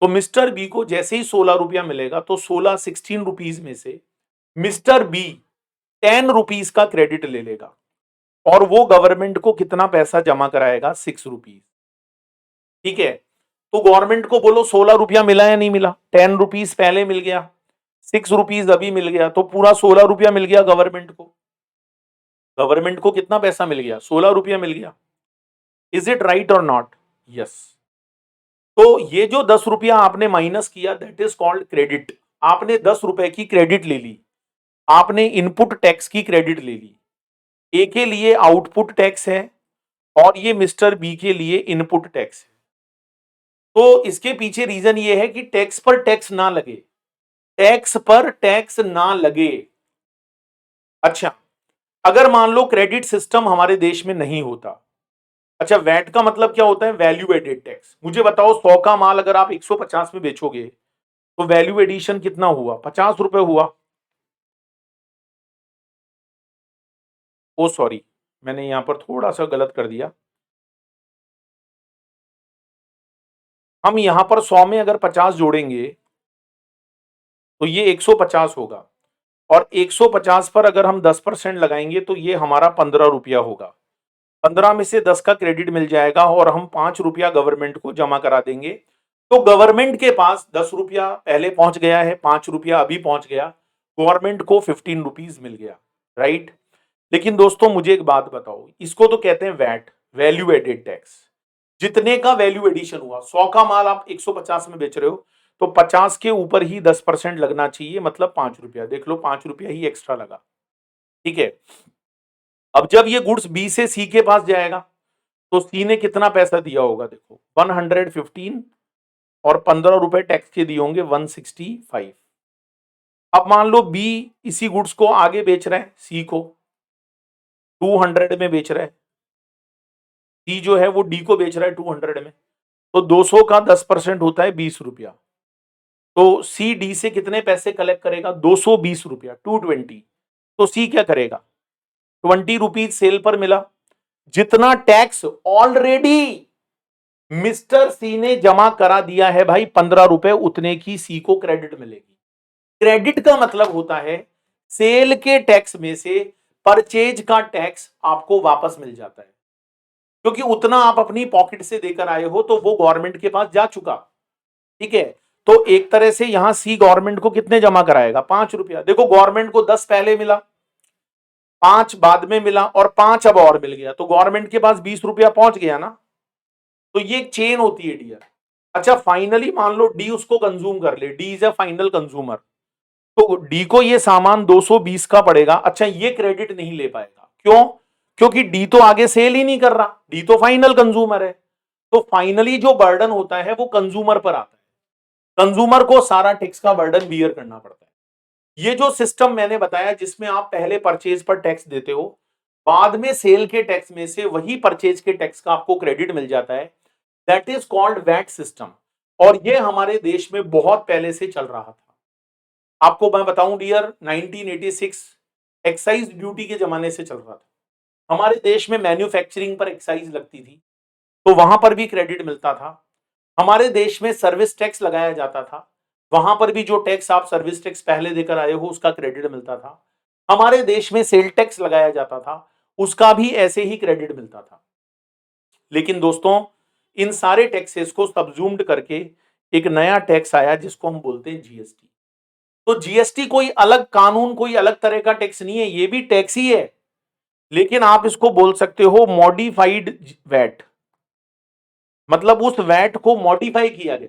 तो मिस्टर बी को जैसे ही 16 रुपया मिलेगा, तो 16 में से मिस्टर बी 10 रुपीज का क्रेडिट ले लेगा, और वो गवर्नमेंट को कितना पैसा जमा कराएगा, 6 रुपीज। ठीक है, तो गवर्नमेंट को बोलो 16 रुपया मिला या नहीं मिला, 10 रुपीज पहले मिल गया, 6 रुपीज अभी मिल गया, तो पूरा 16 रुपया मिल गया गवर्नमेंट को। गवर्नमेंट को कितना पैसा मिल गया, 16 रुपया मिल गया। इज इट राइट और नॉट? यस। तो ये जो 10 रुपया आपने माइनस किया, दैट इज कॉल्ड क्रेडिट। आपने 10 रुपए की क्रेडिट ले ली, आपने इनपुट टैक्स की क्रेडिट ले ली। ए के लिए आउटपुट टैक्स है और ये मिस्टर बी के लिए इनपुट टैक्स है। तो इसके पीछे रीजन ये है कि टैक्स पर टैक्स ना लगे, टैक्स पर टैक्स ना लगे। अच्छा, अगर मान लो क्रेडिट सिस्टम हमारे देश में नहीं होता, अच्छा वैट का मतलब क्या होता है, वैल्यू एडेड टैक्स। मुझे बताओ 100 का माल अगर आप 150 में बेचोगे, तो वैल्यू एडिशन कितना हुआ, 50 रुपए हुआ। ओ सॉरी, मैंने यहां पर थोड़ा सा गलत कर दिया। हम यहां पर 100 में अगर 50 जोड़ेंगे, तो ये 150 होगा। और 150 पर अगर हम 10% लगाएंगे तो ये हमारा 15 रुपया होगा। 15 में से 10 का क्रेडिट मिल जाएगा और हम 5 रुपया गवर्नमेंट को जमा करा देंगे। तो गवर्नमेंट के पास 10 रुपया पहले पहुंच गया है, 5 रुपया अभी पहुंच गया, गवर्नमेंट को 15 रुपीज मिल गया, राइट। लेकिन दोस्तों मुझे एक बात बताओ, इसको तो कहते हैं वैट, वैल्यू एडेड टैक्स। जितने का वैल्यू एडिशन हुआ, 100 का माल आप 150 में बेच रहे हो तो 50 के ऊपर ही 10% लगना चाहिए, मतलब 5 रुपया। देख लो 5 रुपया ही एक्स्ट्रा लगा, ठीक है। अब जब ये गुड्स बी से सी के पास जाएगा तो सी ने कितना पैसा दिया होगा, देखो 115 और 15 रुपए टैक्स के दिए होंगे 165। अब मान लो बी इसी गुड्स को आगे बेच रहा है सी को 200 में बेच रहा है, सी जो है वो डी को बेच रहा है 200 में, तो 200 का 10% होता है 20 रुपया। तो सी डी से कितने पैसे कलेक्ट करेगा, 220 रुपया, 220। तो सी क्या करेगा, 20 रुपीज सेल पर मिला, जितना टैक्स ऑलरेडी मिस्टर सी ने जमा करा दिया है भाई 15 रुपए, उतने की सी को क्रेडिट मिलेगी। क्रेडिट का मतलब होता है सेल के टैक्स में से परचेज का टैक्स आपको वापस मिल जाता है, क्योंकि उतना आप अपनी पॉकेट से देकर आए हो तो वो गवर्नमेंट के पास जा चुका, ठीक है। तो एक तरह से यहां सी गवर्नमेंट को कितने जमा कराएगा, 5 रुपया। देखो गवर्नमेंट को 10 पहले मिला, 5 बाद में मिला और 5 अब और मिल गया, तो गवर्नमेंट के पास 20 रुपया पहुंच गया ना। तो ये एक चेन होती है डियर। अच्छा फाइनली मान लो डी उसको कंज्यूम कर ले, D is a final consumer, तो डी को ये सामान 220 का पड़ेगा। अच्छा ये क्रेडिट नहीं ले पाएगा, क्यों, क्योंकि डी तो आगे सेल ही नहीं कर रहा, डी तो फाइनल कंज्यूमर है। तो फाइनली जो बर्डन होता है वो कंज्यूमर पर आता है, कंज्यूमर को सारा टैक्स का बर्डन बियर करना पड़ता है। ये जो सिस्टम मैंने बताया जिसमें आप पहले परचेज पर टैक्स देते हो, बाद में सेल के टैक्स में से वही परचेज के टैक्स का आपको क्रेडिट मिल जाता है, that is called VAT system. और ये हमारे देश में बहुत पहले से चल रहा था। आपको मैं बताऊं डियर, 1986 एक्साइज ड्यूटी के जमाने से चल रहा था। हमारे देश में मैन्युफैक्चरिंग पर एक्साइज लगती थी तो वहां पर भी क्रेडिट मिलता था। हमारे देश में सर्विस टैक्स लगाया जाता था, वहां पर भी जो टैक्स आप सर्विस टैक्स पहले देकर आए हो उसका क्रेडिट मिलता था। हमारे देश में सेल टैक्स लगाया जाता था, उसका भी ऐसे ही क्रेडिट मिलता था। लेकिन दोस्तों इन सारे टैक्सेस को सबजूम्ड करके एक नया टैक्स आया जिसको हम बोलते हैं जीएसटी। तो जीएसटी कोई अलग कानून, कोई अलग तरह का टैक्स नहीं है, ये भी टैक्स ही है, लेकिन आप इसको बोल सकते हो मॉडिफाइड वैट, मतलब उस वैट को मॉडिफाई किया गया।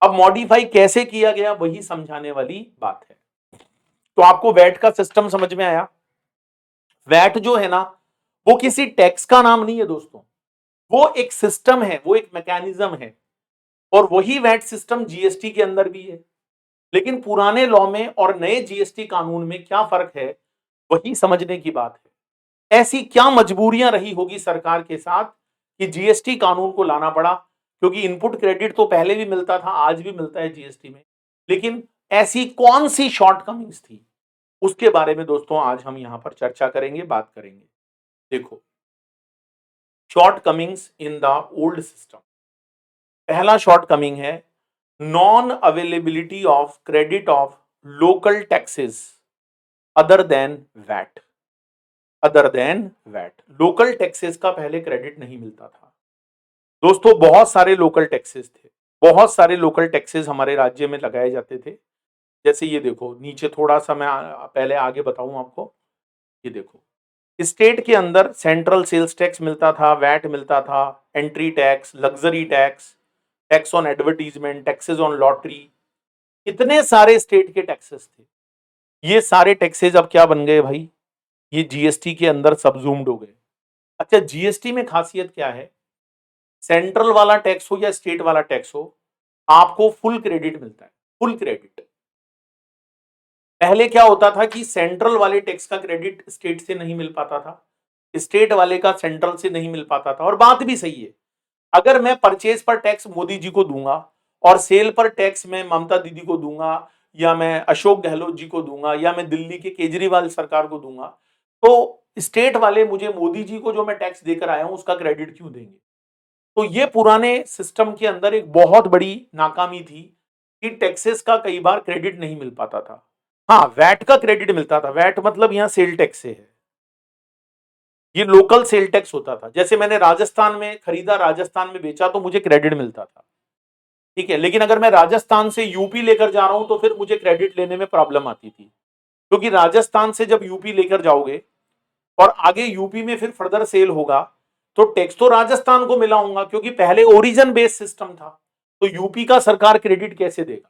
अब मॉडिफाई कैसे किया गया वही समझाने वाली बात है। तो आपको वैट का सिस्टम समझ में आया। वैट जो है ना वो किसी टैक्स का नाम नहीं है दोस्तों, वो एक सिस्टम है, वो एक मैकेनिज्म है। और वही वैट सिस्टम जीएसटी के अंदर भी है। लेकिन पुराने लॉ में और नए जीएसटी कानून में क्या फर्क है वही समझने की बात है। ऐसी क्या मजबूरियां रही होगी सरकार के साथ कि जीएसटी कानून को लाना पड़ा, क्योंकि इनपुट क्रेडिट तो पहले भी मिलता था, आज भी मिलता है जीएसटी में। लेकिन ऐसी कौन सी शॉर्टकमिंग्स थी उसके बारे में दोस्तों आज हम यहां पर चर्चा करेंगे, बात करेंगे। देखो shortcomings in the old system. पहला शॉर्टकमिंग है non availability of credit of local taxes other than VAT. Other than VAT, local taxes का पहले क्रेडिट नहीं मिलता था दोस्तों। बहुत सारे लोकल टैक्सेस थे, बहुत सारे लोकल टैक्सेस हमारे राज्य में लगाए जाते थे। जैसे ये देखो नीचे थोड़ा सा मैं पहले आगे बताऊं आपको, ये देखो स्टेट के अंदर सेंट्रल सेल्स टैक्स मिलता था, वैट मिलता था, entry tax, luxury tax, tax on advertisement, taxes on lottery, इतने सारे स्टेट के टैक्सेस थे। ये सारे टैक्सेस अब क्या बन गए भाई, ये जीएसटी के अंदर सबजूम्ड हो गए। अच्छा जीएसटी में खासियत क्या है, सेंट्रल वाला टैक्स हो या स्टेट वाला टैक्स हो, आपको फुल क्रेडिट मिलता है, फुल क्रेडिट। पहले क्या होता था कि सेंट्रल वाले टैक्स का क्रेडिट स्टेट से नहीं मिल पाता था, स्टेट वाले का सेंट्रल से नहीं मिल पाता था। और बात भी सही है, अगर मैं परचेज पर टैक्स मोदी जी को दूंगा और सेल पर टैक्स मैं ममता दीदी को दूंगा, या मैं अशोक गहलोत जी को दूंगा, या मैं दिल्ली के केजरीवाल सरकार को दूंगा, तो स्टेट वाले मुझे मोदी जी को जो मैं टैक्स देकर आया हूं उसका क्रेडिट क्यों देंगे। तो ये पुराने सिस्टम के अंदर एक बहुत बड़ी नाकामी थी कि टैक्सेस का कई बार क्रेडिट नहीं मिल पाता था। हाँ, वैट का क्रेडिट मिलता था। वैट मतलब यहाँ सेल टैक्स से है, ये लोकल सेल टैक्स होता था। जैसे मैंने राजस्थान में खरीदा, राजस्थान में बेचा तो मुझे क्रेडिट मिलता था, ठीक है। लेकिन अगर मैं राजस्थान से यूपी लेकर जा रहा हूं तो फिर मुझे क्रेडिट लेने में प्रॉब्लम आती थी, क्योंकि राजस्थान से जब यूपी लेकर जाओगे और आगे यूपी में फिर फर्दर सेल होगा तो टैक्स तो राजस्थान को मिला होगा, क्योंकि पहले ओरिजिन बेस्ड सिस्टम था। तो यूपी का सरकार क्रेडिट कैसे देगा?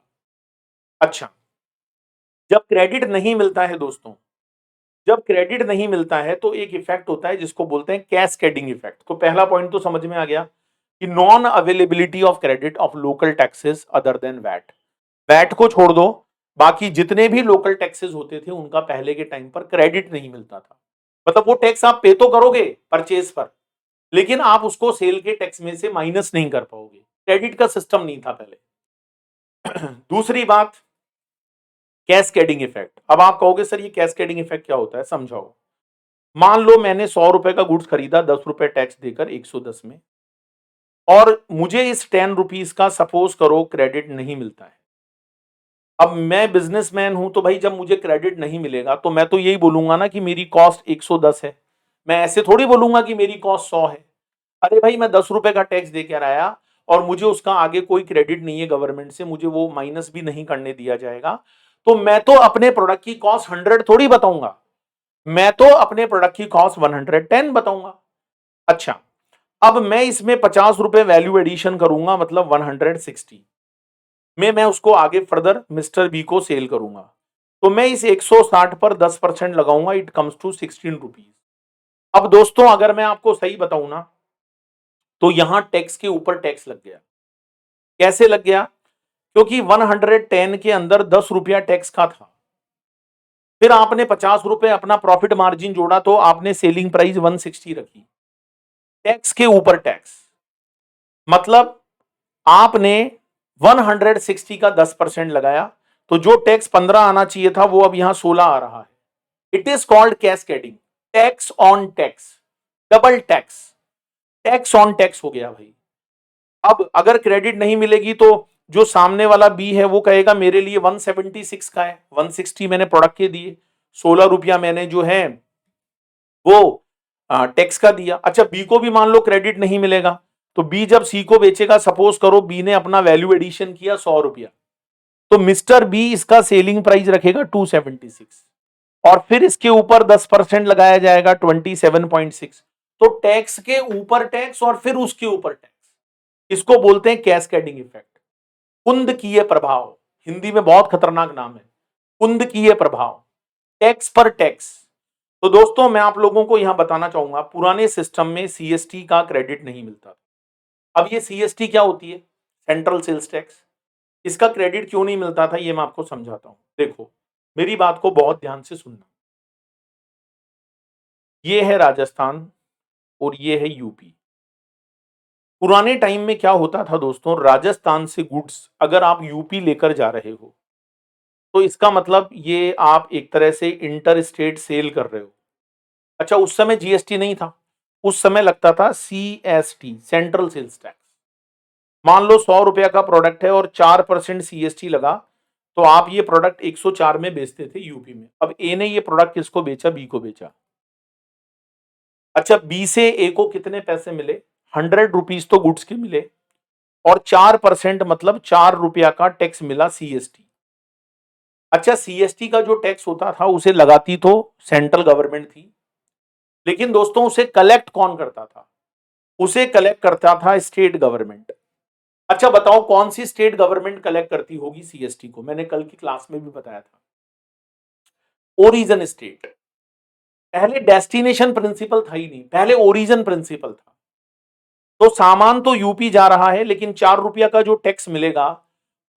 अच्छा, जब क्रेडिट नहीं मिलता है दोस्तों, जब क्रेडिट नहीं मिलता है तो एक इफेक्ट होता है जिसको बोलते हैं कैस्केडिंग इफेक्ट। तो पहला पॉइंट तो समझ में आ गया कि non availability of credit of local taxes other than VAT. VAT को छोड़ दो, बाकी जितने भी लोकल टैक्सेस होते थे उनका पहले के टाइम पर क्रेडिट नहीं मिलता था। मतलब वो टैक्स आप पे तो करोगे परचेज पर, लेकिन आप उसको सेल के टैक्स में से माइनस नहीं कर पाओगे। क्रेडिट का सिस्टम नहीं था पहले। दूसरी बात, कैस्केडिंग इफेक्ट। अब आप कहोगे सर ये कैस्केडिंग इफेक्ट क्या होता है, समझाओ। मान लो मैंने 100 रुपए का गुड्स खरीदा 10 रुपए टैक्स देकर 110 में, और मुझे इस 10 रुपीज का सपोज करो क्रेडिट नहीं मिलता है। अब मैं बिजनेसमैन हूं तो भाई जब मुझे क्रेडिट नहीं मिलेगा तो मैं तो यही बोलूंगा ना कि मेरी कॉस्ट 110 है। मैं ऐसे थोड़ी बोलूंगा कि मेरी कॉस्ट 100 है। अरे भाई मैं 10 रुपए का टैक्स देकर आया और मुझे उसका आगे कोई क्रेडिट नहीं है गवर्नमेंट से, मुझे वो माइनस भी नहीं करने दिया जाएगा, तो मैं तो अपने प्रोडक्ट की कॉस्ट 100 थोड़ी बताऊंगा, मैं तो अपने प्रोडक्ट की कॉस्ट 110 बताऊंगा। अच्छा, अब मैं इसमें 50 रुपए वैल्यू एडिशन करूंगा, मतलब 160 में मैं उसको आगे फर्दर मिस्टर बी को सेल करूंगा। तो मैं इस 160 पर 10% लगाऊंगा, इट कम्स टू 16 रुपीज। अब दोस्तों अगर मैं आपको सही बताऊं ना, तो यहां टैक्स के ऊपर टैक्स लग गया। कैसे लग गया? क्योंकि 110 के अंदर 10 रुपया टैक्स का था, फिर आपने 50 रुपए अपना प्रॉफिट मार्जिन जोड़ा तो आपने सेलिंग प्राइस 160 रखी, टैक्स के ऊपर टैक्स। मतलब आपने 160 का 10% लगाया, तो जो टैक्स 15 आना चाहिए था वो अब यहां 16 आ रहा है। It is called cascading, tax on tax, double tax, tax on tax हो गया भाई। अब अगर क्रेडिट नहीं मिलेगी तो जो सामने वाला बी है वो कहेगा मेरे लिए 176 का है, 160 मैंने प्रोडक्ट के दिए, 16 रुपया मैंने जो है वो टैक्स का दिया। अच्छा, बी को भी मान लो क्रेडिट नहीं मिलेगा, तो बी जब सी को बेचेगा, सपोज करो बी ने अपना वैल्यू एडिशन किया 100 रुपया, तो मिस्टर बी इसका सेलिंग प्राइस रखेगा 276, और फिर इसके ऊपर 10% लगाया जाएगा 27.6। तो टैक्स के ऊपर टैक्स और फिर उसके ऊपर टैक्स, इसको बोलते हैं कैस्केडिंग इफेक्ट, कुंदकीय प्रभाव। हिंदी में बहुत खतरनाक नाम है, कुंदकीय प्रभाव, टैक्स पर टैक्स। तो दोस्तों मैं आप लोगों को यहां बताना चाहूंगा, पुराने सिस्टम में सीएसटी का क्रेडिट नहीं मिलता। अब ये सीएसटी क्या होती है? Central sales tax. इसका क्रेडिट क्यों नहीं मिलता था ये मैं आपको समझाता हूं। देखो, मेरी बात को बहुत ध्यान से सुनना। ये है राजस्थान और ये है यूपी। पुराने टाइम में क्या होता था दोस्तों, राजस्थान से गुड्स अगर आप यूपी लेकर जा रहे हो तो इसका मतलब ये आप एक तरह से इंटर स्टेट सेल कर रहे हो। अच्छा, उस समय जीएसटी नहीं था, उस समय लगता था सीएसटी, सेंट्रल सेल्स टैक्स। मान लो 100 रुपया का प्रोडक्ट है और 4% सीएसटी लगा, तो आप ये प्रोडक्ट 104 में बेचते थे यूपी में। अब ए ने ये प्रोडक्ट किसको बेचा? बी को बेचा। अच्छा, बी से ए को कितने पैसे मिले? 100 रुपीज तो गुड्स के मिले, और 4% मतलब 4 रुपया का टैक्स मिला सीएसटी। अच्छा, सीएसटी का जो टैक्स होता था उसे लगाती तो सेंट्रल गवर्नमेंट थी, लेकिन दोस्तों उसे कलेक्ट कौन करता था? उसे कलेक्ट करता था स्टेट गवर्नमेंट। अच्छा बताओ कौन सी स्टेट गवर्नमेंट कलेक्ट करती होगी सीएसटी को? मैंने कल की क्लास में भी बताया था, ओरिजिन स्टेट। पहले डेस्टिनेशन प्रिंसिपल था ही नहीं, पहले ओरिजिन प्रिंसिपल था। तो सामान तो यूपी जा रहा है, लेकिन 4 रुपया का जो टैक्स मिलेगा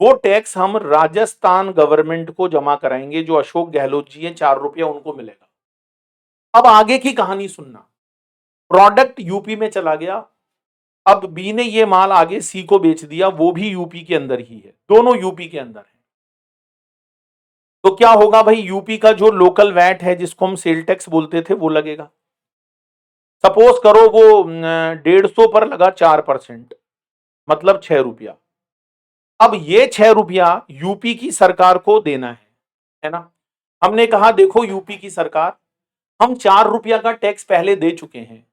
वो टैक्स हम राजस्थान गवर्नमेंट को जमा कराएंगे, जो अशोक गहलोत जी हैं, 4 रुपया उनको मिलेगा। अब आगे की कहानी सुनना। प्रोडक्ट यूपी में चला गया, अब बी ने ये माल आगे सी को बेच दिया, वो भी यूपी के अंदर ही है, दोनों यूपी के अंदर है। तो क्या होगा भाई? यूपी का जो लोकल वैट है जिसको हम सेल टैक्स बोलते थे वो लगेगा। सपोज करो वो 150 पर लगा 4%, मतलब 6 रुपया। अब ये 6 रुपया यूपी की सरकार को देना है ना? हमने कहा देखो यूपी की सरकार, हम 4 रुपया का टैक्स पहले दे चुके हैं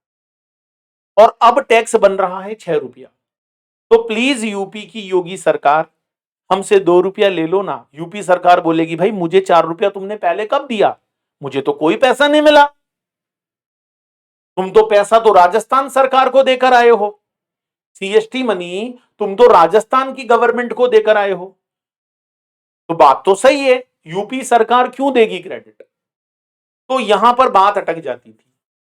और अब टैक्स बन रहा है 6 रुपया। तो प्लीज यूपी की योगी सरकार हमसे 2 रुपया ले लो ना। यूपी सरकार बोलेगी भाई मुझे 4 रुपया तुमने पहले कब दिया, मुझे तो कोई पैसा नहीं मिला, तुम तो पैसा तो राजस्थान सरकार को देकर आए हो, सीएसटी मनी तुम तो राजस्थान की गवर्नमेंट को देकर आए हो। तो बात तो सही है, यूपी सरकार क्यों देगी क्रेडिट। तो यहां पर बात अटक जाती थी,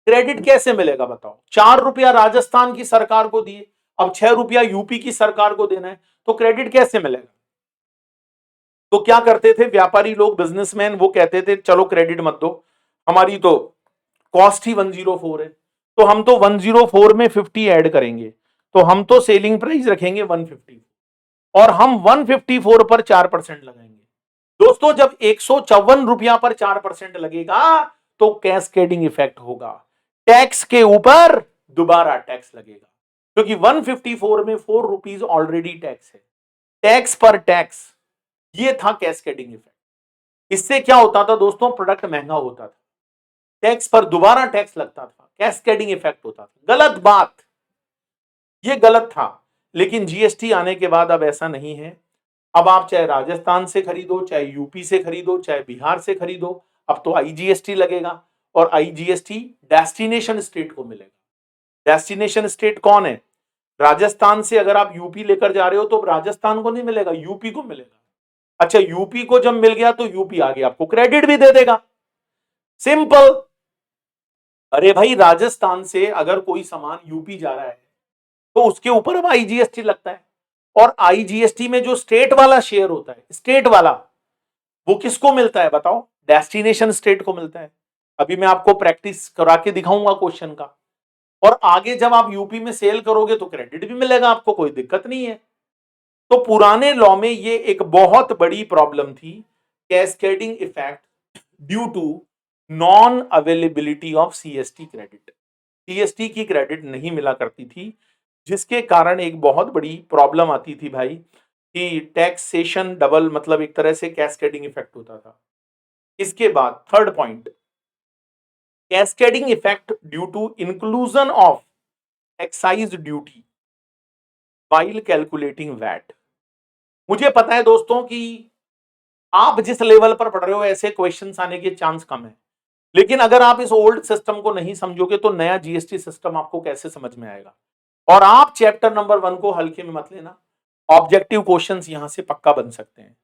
क्रेडिट कैसे मिलेगा बताओ। 4 रुपया राजस्थान की सरकार को दिए, अब 6 रुपया यूपी की सरकार को देना है, तो क्रेडिट कैसे मिलेगा। तो क्या करते थे व्यापारी लोग, बिजनेसमैन, वो कहते थे चलो क्रेडिट मत दो, हमारी तो कॉस्ट ही 104 है, तो हम तो 104 में 50 ऐड करेंगे, तो हम तो सेलिंग प्राइस रखेंगे 150 और हम 154 पर 4% लगाएंगे। दोस्तों जब 154 रुपया पर 4% लगेगा तो कैस्केडिंग इफेक्ट होगा, टैक्स के ऊपर दोबारा टैक्स लगेगा, क्योंकि 154 में 4 रुपीज ऑलरेडी टैक्स है, टैक्स पर टैक्स। ये था कैस्केडिंग इफेक्ट। इससे क्या होता था दोस्तों, प्रोडक्ट महंगा होता था, टैक्स पर दोबारा टैक्स लगता था, कैस्केडिंग इफेक्ट होता था। गलत बात, ये गलत था। लेकिन जीएसटी आने के बाद अब ऐसा नहीं है। अब आप चाहे राजस्थान से खरीदो, चाहे यूपी से खरीदो, चाहे बिहार से खरीदो, अब तो आईजीएसटी लगेगा और आईजीएसटी डेस्टिनेशन स्टेट को मिलेगा। डेस्टिनेशन स्टेट कौन है, राजस्थान से अगर आप यूपी लेकर जा रहे हो तो राजस्थान को नहीं मिलेगा, यूपी को मिलेगा। अच्छा यूपी को जब मिल गया तो यूपी आगे आपको क्रेडिट भी दे देगा, सिंपल। अरे भाई राजस्थान से अगर कोई सामान यूपी जा रहा है तो उसके ऊपर अब आईजीएसटी लगता है, और आईजीएसटी में जो स्टेट वाला शेयर होता है, स्टेट वाला, वो किसको मिलता है बताओ, डेस्टिनेशन स्टेट को मिलता है। अभी मैं आपको प्रैक्टिस करा के दिखाऊंगा क्वेश्चन का, और आगे जब आप यूपी में सेल करोगे तो क्रेडिट भी मिलेगा आपको, कोई दिक्कत नहीं है। तो पुराने लॉ में ये एक बहुत बड़ी प्रॉब्लम थी, cascading effect due to non availability of CST credit. CST की क्रेडिट नहीं मिला करती थी, जिसके कारण एक बहुत बड़ी प्रॉब्लम आती थी भाई, कि टैक्सेशन डबल, मतलब एक तरह से कैस्केडिंग इफेक्ट होता था। इसके बाद third point, cascading effect due to inclusion of excise duty while calculating VAT. मुझे पता है दोस्तों कि आप जिस लेवल पर पढ़ रहे हो ऐसे क्वेश्चंस आने के चांस कम है, लेकिन अगर आप इस ओल्ड सिस्टम को नहीं समझोगे तो नया जीएसटी सिस्टम आपको कैसे समझ में आएगा। और आप चैप्टर नंबर 1 को हल्के में मत लेना, ऑब्जेक्टिव क्वेश्चंस यहां से पक्का बन सकते हैं।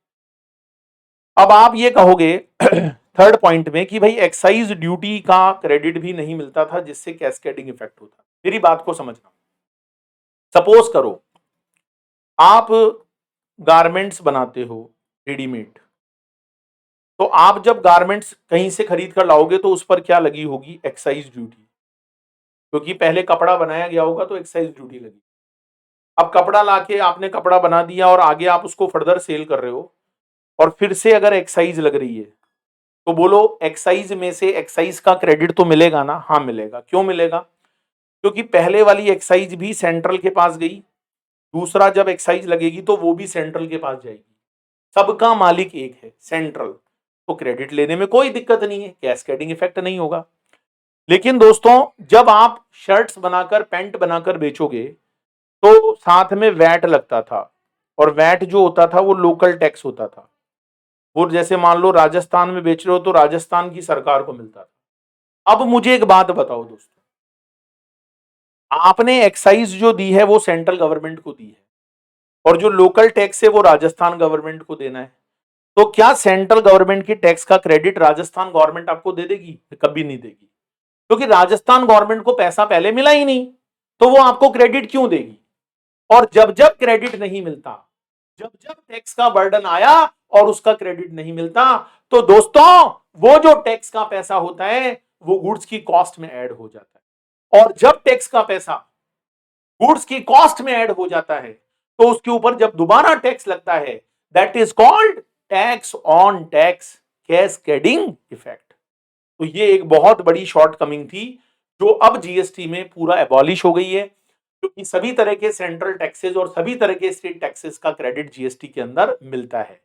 अब आप ये कहोगे थर्ड पॉइंट में कि भाई एक्साइज ड्यूटी का क्रेडिट भी नहीं मिलता था, जिससे कैस्केडिंग इफेक्ट होता। मेरी बात को समझना, सपोज करो आप गारमेंट्स बनाते हो रेडीमेड, तो आप जब गारमेंट्स कहीं से खरीद कर लाओगे तो उस पर क्या लगी होगी, एक्साइज ड्यूटी, क्योंकि पहले कपड़ा बनाया गया होगा तो एक्साइज ड्यूटी लगी। अब कपड़ा लाके आपने कपड़ा बना दिया और आगे आप उसको फर्दर सेल कर रहे हो, और फिर से अगर एक्साइज लग रही है तो बोलो एक्साइज में से एक्साइज का क्रेडिट तो मिलेगा ना। हाँ मिलेगा। क्यों मिलेगा, क्योंकि पहले वाली एक्साइज भी सेंट्रल के पास गई, दूसरा जब एक्साइज लगेगी तो वो भी सेंट्रल के पास जाएगी, सबका मालिक एक है, सेंट्रल, तो क्रेडिट लेने में कोई दिक्कत नहीं है, कैस्केडिंग इफेक्ट नहीं होगा। लेकिन दोस्तों जब आप शर्ट्स बनाकर, पैंट बनाकर बेचोगे तो साथ में वैट लगता था, और वैट जो होता था वो लोकल टैक्स होता था। वो जैसे मान लो राजस्थान में बेच रहे हो तो राजस्थान की सरकार को मिलता था। अब मुझे एक बात बताओ दोस्तों, आपने एक्साइज जो दी है वो सेंट्रल गवर्नमेंट को दी है, और जो लोकल टैक्स है वो राजस्थान गवर्नमेंट को देना है, तो क्या सेंट्रल गवर्नमेंट की टैक्स का क्रेडिट राजस्थान गवर्नमेंट आपको दे देगी? कभी नहीं देगी, क्योंकि राजस्थान गवर्नमेंट को पैसा पहले मिला ही नहीं, तो वो आपको क्रेडिट क्यों देगी। और जब जब क्रेडिट नहीं मिलता, जब जब टैक्स का बर्डन आया और उसका क्रेडिट नहीं मिलता, तो दोस्तों वो जो टैक्स का पैसा होता है वो गुड्स की कॉस्ट में ऐड हो जाता है, और जब टैक्स का पैसा गुड्स की कॉस्ट में ऐड हो जाता है तो उसके ऊपर जब दोबारा टैक्स लगता है, that is called tax on tax cascading effect. तो ये एक बहुत बड़ी शॉर्टकमिंग थी जो अब जीएसटी में पूरा एबॉलिश हो गई है, क्योंकि सभी तरह के सेंट्रल टैक्सेस और सभी तरह के स्टेट टैक्सेस का क्रेडिट जीएसटी के अंदर मिलता है।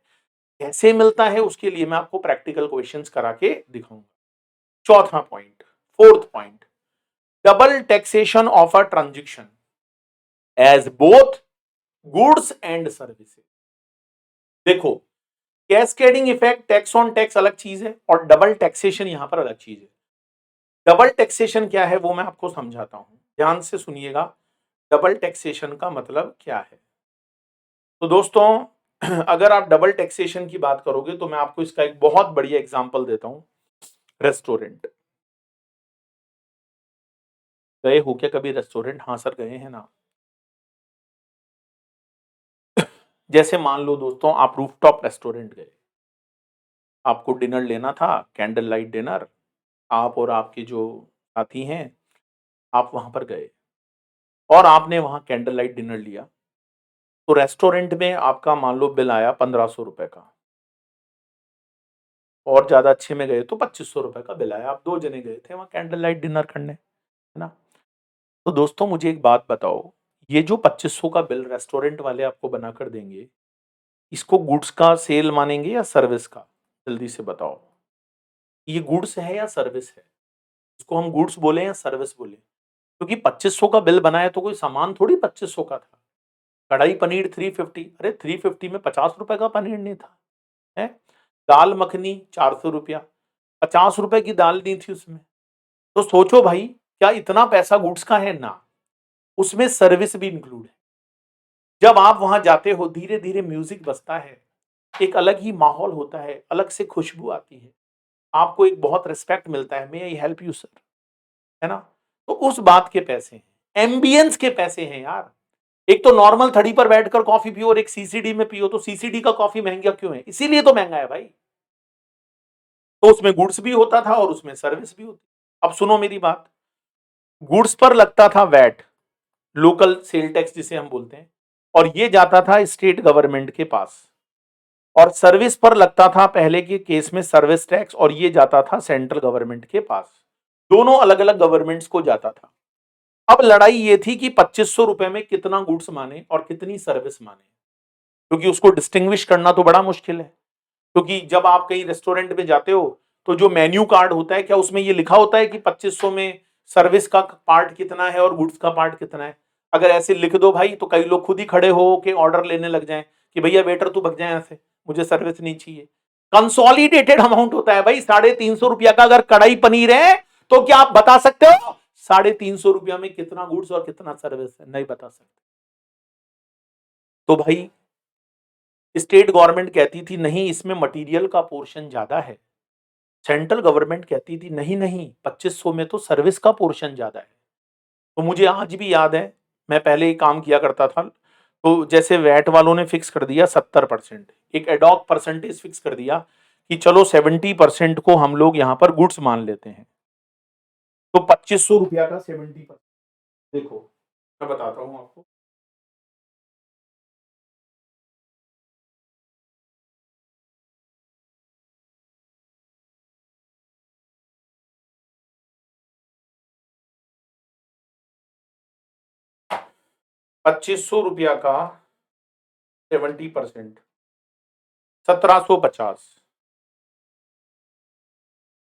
कैसे मिलता है उसके लिए मैं आपको प्रैक्टिकल क्वेश्चंस करा के दिखाऊंगा। चौथा point, fourth point, double taxation of a transaction as both goods and services. देखो, cascading effect, tax on tax अलग चीज है और डबल टैक्सेशन यहां पर अलग चीज है। डबल टैक्सेशन क्या है वो मैं आपको समझाता हूं, ध्यान से सुनिएगा। डबल टैक्सेशन का मतलब क्या है? तो दोस्तों अगर आप डबल टैक्सेशन की बात करोगे तो मैं आपको इसका एक बहुत बढ़िया एग्जांपल देता हूं। रेस्टोरेंट गए हो क्या कभी रेस्टोरेंट? हाँ सर गए हैं ना। जैसे मान लो दोस्तों आप रूफटॉप रेस्टोरेंट गए, आपको डिनर लेना था, कैंडल लाइट डिनर। आप और आपके जो साथी हैं आप वहां पर गए और आपने वहां कैंडल लाइट डिनर लिया। तो रेस्टोरेंट में आपका मान लो बिल आया 1500 रुपए का, और ज्यादा अच्छे में गए तो 2500 रुपए का बिल आया। आप 2 जने गए थे वहां कैंडल लाइट डिनर करने, है ना। तो दोस्तों मुझे एक बात बताओ, ये जो 2500 का बिल रेस्टोरेंट वाले आपको बनाकर देंगे, इसको गुड्स का सेल मानेंगे या सर्विस का? जल्दी से बताओ, ये गुड्स है या सर्विस है? इसको हम गुड्स बोले या सर्विस बोले? क्योंकि 2500 का बिल बनाया तो कोई सामान थोड़ी 2500 का था। कढ़ाई पनीर 350, अरे 350 में 50 रुपए का पनीर नहीं था, है। दाल मखनी 400 रुपया, 50 रुपए की दाल नहीं थी उसमें। तो सोचो भाई, क्या इतना पैसा गुड्स का है? ना, उसमें सर्विस भी इंक्लूड है। जब आप वहां जाते हो, धीरे धीरे म्यूजिक बजता है, एक अलग ही माहौल होता है, अलग से खुशबू आती है, आपको एक बहुत रिस्पेक्ट मिलता है, मे आई हेल्प यू सर, है ना। तो उस बात के पैसे हैं, एम्बियंस के पैसे हैं यार। एक तो नॉर्मल थड़ी पर बैठकर कॉफी पियो और एक सीसीडी में पियो, तो सीसीडी का कॉफी महंगा क्यों है? इसीलिए तो महंगा है भाई। तो उसमें गुड्स भी होता था और उसमें सर्विस भी होती। अब सुनो मेरी बात, गुड्स पर लगता था वैट, लोकल सेल टैक्स जिसे हम बोलते हैं, और ये जाता था स्टेट गवर्नमेंट के पास। और सर्विस पर लगता था पहले के केस में सर्विस टैक्स, और ये जाता था सेंट्रल गवर्नमेंट के पास। दोनों अलग अलग गवर्नमेंट्स को जाता था। अब लड़ाई ये थी कि 2500 रुपए में कितना गुड्स माने और कितनी सर्विस माने, क्योंकि उसको डिस्टिंग्विश करना तो बड़ा मुश्किल है। क्योंकि जब आप कहीं रेस्टोरेंट में जाते हो तो जो मेन्यू कार्ड होता है, क्या उसमें ये लिखा होता है कि 2500 में सर्विस का पार्ट कितना है और गुड्स का पार्ट कितना है? अगर ऐसे लिख दो भाई तो कई लोग खुद ही खड़े हो के ऑर्डर लेने लग जाएं कि भैया वेटर तू भग जाए यहाँ से, मुझे सर्विस नहीं चाहिए। कंसोलिडेटेड अमाउंट होता है भाई, 350 रुपया का अगर कढ़ाई पनीर है तो क्या आप बता सकते हो 350 रुपया में कितना गुड्स और कितना सर्विस है? नहीं बता सकते। तो भाई स्टेट गवर्नमेंट कहती थी नहीं, इसमें मटेरियल का पोर्शन ज्यादा है। सेंट्रल गवर्नमेंट कहती थी नहीं नहीं, 2500 में तो सर्विस का पोर्शन ज्यादा है। तो मुझे आज भी याद है, मैं पहले ही काम किया करता था, तो जैसे वैट वालों ने फिक्स कर दिया 70%, एक एडॉक परसेंटेज फिक्स कर दिया कि चलो 70% को हम लोग यहाँ पर गुड्स मान लेते हैं। तो 2500 रुपया का 70%, देखो मैं बताता हूँ आपको। 2500 रुपया का 70%, 1750,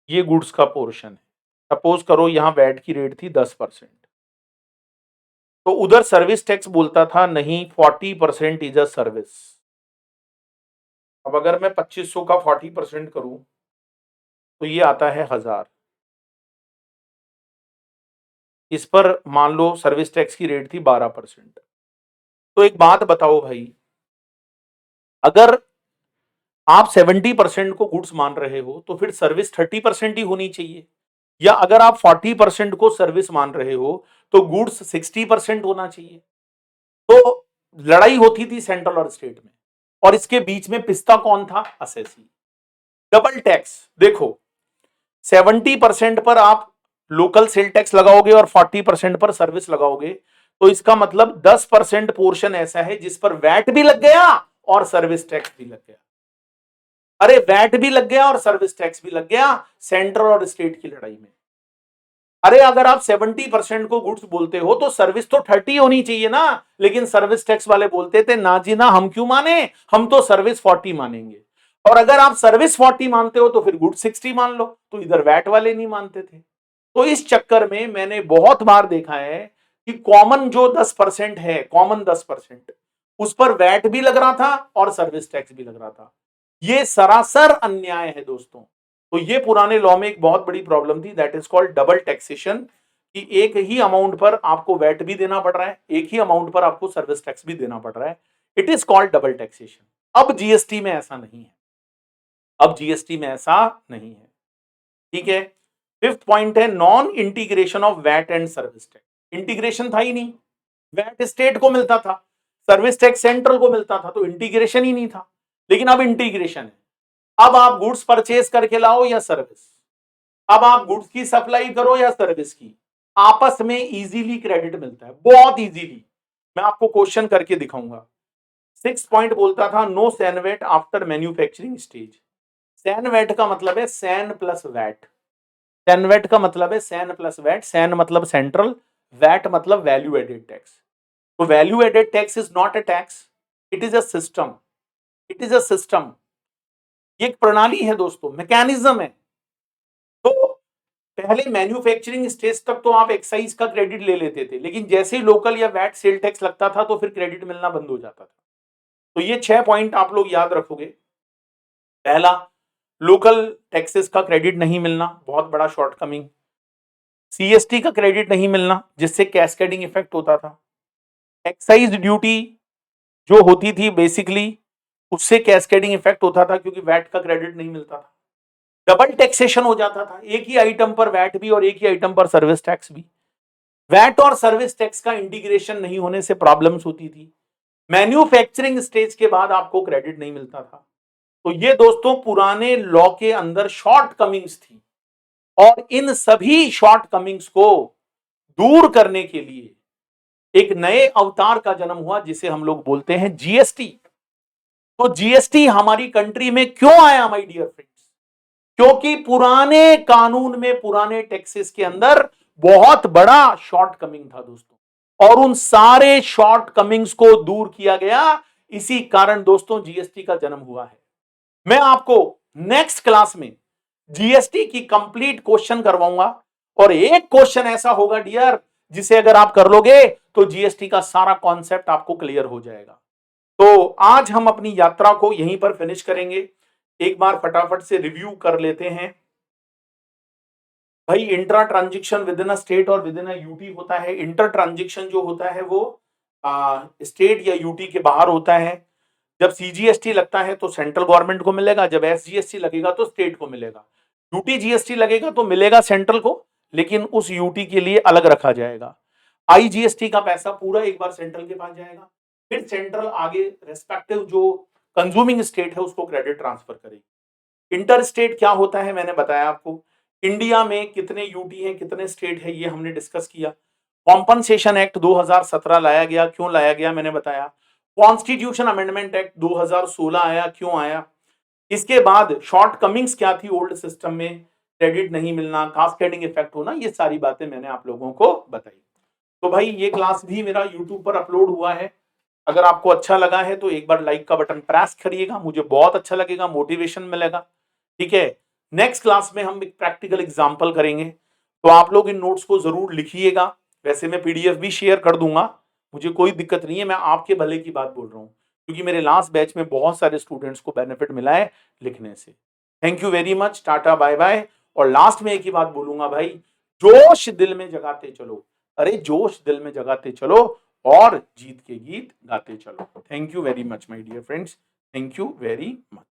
ये गुड्स का पोर्शन है। सपोज करो यहाँ वैट की रेट थी 10%, तो उधर सर्विस टैक्स बोलता था नहीं 40% इज अ सर्विस। अब अगर मैं 2500 का 40% करूं तो ये आता है 1000। इस पर मान लो सर्विस टैक्स की रेट थी 12%। तो एक बात बताओ भाई, अगर आप 70% को गुड्स मान रहे हो तो फिर सर्विस 30% ही होनी चाहिए, या अगर आप 40% को सर्विस मान रहे हो तो गुड्स 60% होना चाहिए। तो लड़ाई होती थी सेंट्रल और स्टेट में, और इसके बीच में पिस्ता कौन था? असेसी। डबल टैक्स, देखो 70% पर आप लोकल सेल टैक्स लगाओगे और 40% पर सर्विस लगाओगे, तो इसका मतलब 10% पोर्शन ऐसा है जिस पर वैट भी लग गया और सर्विस टैक्स भी लग गया। अरे वैट भी लग गया और सर्विस टैक्स भी लग गया सेंट्रल और स्टेट की लड़ाई में। अरे अगर आप 70% को गुड्स बोलते हो तो सर्विस तो 30 होनी चाहिए ना, लेकिन सर्विस टैक्स वाले बोलते थे ना जी ना, हम क्यों माने, हम तो सर्विस 40 मानेंगे। और अगर आप सर्विस 40 मानते हो तो फिर गुड 60 मान लो, तो इधर वैट वाले नहीं मानते थे। तो इस चक्कर में मैंने बहुत बार देखा है कि कॉमन जो 10% है, कॉमन 10%, उस पर वैट भी लग रहा था और सर्विस टैक्स भी लग रहा था। ये सरासर अन्याय है दोस्तों। तो ये पुराने लॉ में एक बहुत बड़ी प्रॉब्लम थी, that is called double taxation, कि एक ही अमाउंट पर आपको वैट भी देना पड़ रहा है, एक ही अमाउंट पर आपको सर्विस टैक्स भी देना पड़ रहा है। It is called double taxation. अब जीएसटी में ऐसा नहीं है, अब जीएसटी में ऐसा नहीं है। ठीक है। फिफ्थ पॉइंट है non integration of VAT and service tax. Integration था ही नहीं, वैट स्टेट को मिलता था, सर्विस टैक्स सेंट्रल को मिलता था, तो इंटीग्रेशन ही नहीं था। लेकिन अब इंटीग्रेशन है। अब आप गुड्स परचेज करके लाओ या सर्विस, अब आप गुड्स की सप्लाई करो या सर्विस की, आपस में इजीली क्रेडिट मिलता है, बहुत इजीली। मैं आपको क्वेश्चन करके दिखाऊंगा। 6 पॉइंट बोलता था no CENVAT after manufacturing stage. CENVAT का मतलब है सैन प्लस वैट। सैनवेट का मतलब है सैन प्लस वैट। सैन मतलब सेंट्रल, वैट मतलब वैल्यू एडेड टैक्स। तो value added tax is not a tax, it is a system. It is a system, ये एक प्रणाली है दोस्तों, मैकेनिज्म है। तो पहले मैन्युफैक्चरिंग स्टेज तक तो आप एक्साइज का क्रेडिट ले लेते थे, लेकिन जैसे ही लोकल या वैट सेल टैक्स लगता था तो फिर क्रेडिट मिलना बंद हो जाता था। तो ये 6 पॉइंट आप लोग याद रखोगे। पहला, लोकल टैक्सेस का क्रेडिट नहीं मिलना, बहुत बड़ा शॉर्टकमिंग। सीएसटी का क्रेडिट नहीं मिलना, जिससे कैस्केडिंग इफेक्ट होता था। एक्साइज ड्यूटी जो होती थी बेसिकली, उससे कैस्केडिंग इफेक्ट होता था क्योंकि वैट का क्रेडिट नहीं मिलता था। डबल टैक्सेशन हो जाता था, एक ही आइटम पर वैट भी और एक ही आइटम पर सर्विस टैक्स भी। वैट और सर्विस टैक्स का इंटीग्रेशन नहीं होने से प्रॉब्लम्स होती थी। मैन्युफैक्चरिंग स्टेज के बाद आपको क्रेडिट नहीं मिलता था। तो ये दोस्तों पुराने लॉ के अंदर शॉर्ट कमिंग्स थी, और इन सभी शॉर्ट कमिंग्स को दूर करने के लिए एक नए अवतार का जन्म हुआ, जिसे हम लोग बोलते हैं जीएसटी। तो जीएसटी हमारी कंट्री में क्यों आया माय डियर फ्रेंड्स? क्योंकि पुराने कानून में, पुराने टैक्सेस के अंदर बहुत बड़ा शॉर्ट कमिंग था दोस्तों, और उन सारे शॉर्ट कमिंग्स को दूर किया गया। इसी कारण दोस्तों जीएसटी का जन्म हुआ है। मैं आपको नेक्स्ट क्लास में जीएसटी की कंप्लीट क्वेश्चन करवाऊंगा, और एक क्वेश्चन ऐसा होगा डियर, जिसे अगर आप कर लोगे तो जीएसटी का सारा कॉन्सेप्ट आपको क्लियर हो जाएगा। तो आज हम अपनी यात्रा को यहीं पर फिनिश करेंगे। एक बार फटाफट से रिव्यू कर लेते हैं। भाई intra transaction with in a state और विद इन अ यूटी होता है। इंटर ट्रांजेक्शन जो होता है वो स्टेट या यूटी के बाहर होता है। जब सीजीएसटी लगता है तो सेंट्रल गवर्नमेंट को मिलेगा, जब एसजीएसटी लगेगा तो स्टेट को मिलेगा। यूटी जीएसटी लगेगा तो मिलेगा सेंट्रल को, लेकिन उस यूटी के लिए अलग रखा जाएगा। आईजीएसटी का पैसा पूरा एक बार सेंट्रल के पास जाएगा, फिर सेंट्रल आगे रेस्पेक्टिव जो कंज्यूमिंग स्टेट है उसको क्रेडिट ट्रांसफर करेगी। इंटर स्टेट क्या होता है मैंने बताया आपको। इंडिया में कितने यूटी हैं, कितने स्टेट है, ये हमने डिस्कस किया। कॉम्पनसेशन एक्ट 2017 लाया गया, क्यों लाया गया मैंने बताया। कॉन्स्टिट्यूशन अमेंडमेंट एक्ट 2016 आया, क्यों आया। इसके बाद शॉर्ट कमिंग्स क्या थी ओल्ड सिस्टम में, क्रेडिट नहीं मिलना, कास्केडिंग इफेक्ट होना, ये सारी बातें मैंने आप लोगों को बताई। तो भाई ये क्लास भी मेरा यूट्यूब पर अपलोड हुआ है। अगर आपको अच्छा लगा है तो एक बार लाइक का बटन प्रेस करिएगा, मुझे बहुत अच्छा लगेगा, मोटिवेशन मिलेगा। ठीक है। नेक्स्ट क्लास में हम एक प्रैक्टिकल एग्जांपल करेंगे, तो आप लोग इन नोट्स को जरूर लिखिएगा। वैसे मैं पीडीएफ भी शेयर कर दूंगा, मुझे कोई दिक्कत नहीं है, मैं आपके भले की बात बोल रहा हूँ, क्योंकि मेरे लास्ट बैच में बहुत सारे स्टूडेंट्स को बेनिफिट मिला है लिखने से। Thank you very much, tata bye bye. और लास्ट में एक ही बात बोलूंगा भाई, जोश दिल में जगाते चलो, अरे जोश दिल में जगाते चलो, और जीत के गीत गाते चलो। Thank you very much my dear friends, thank you very much.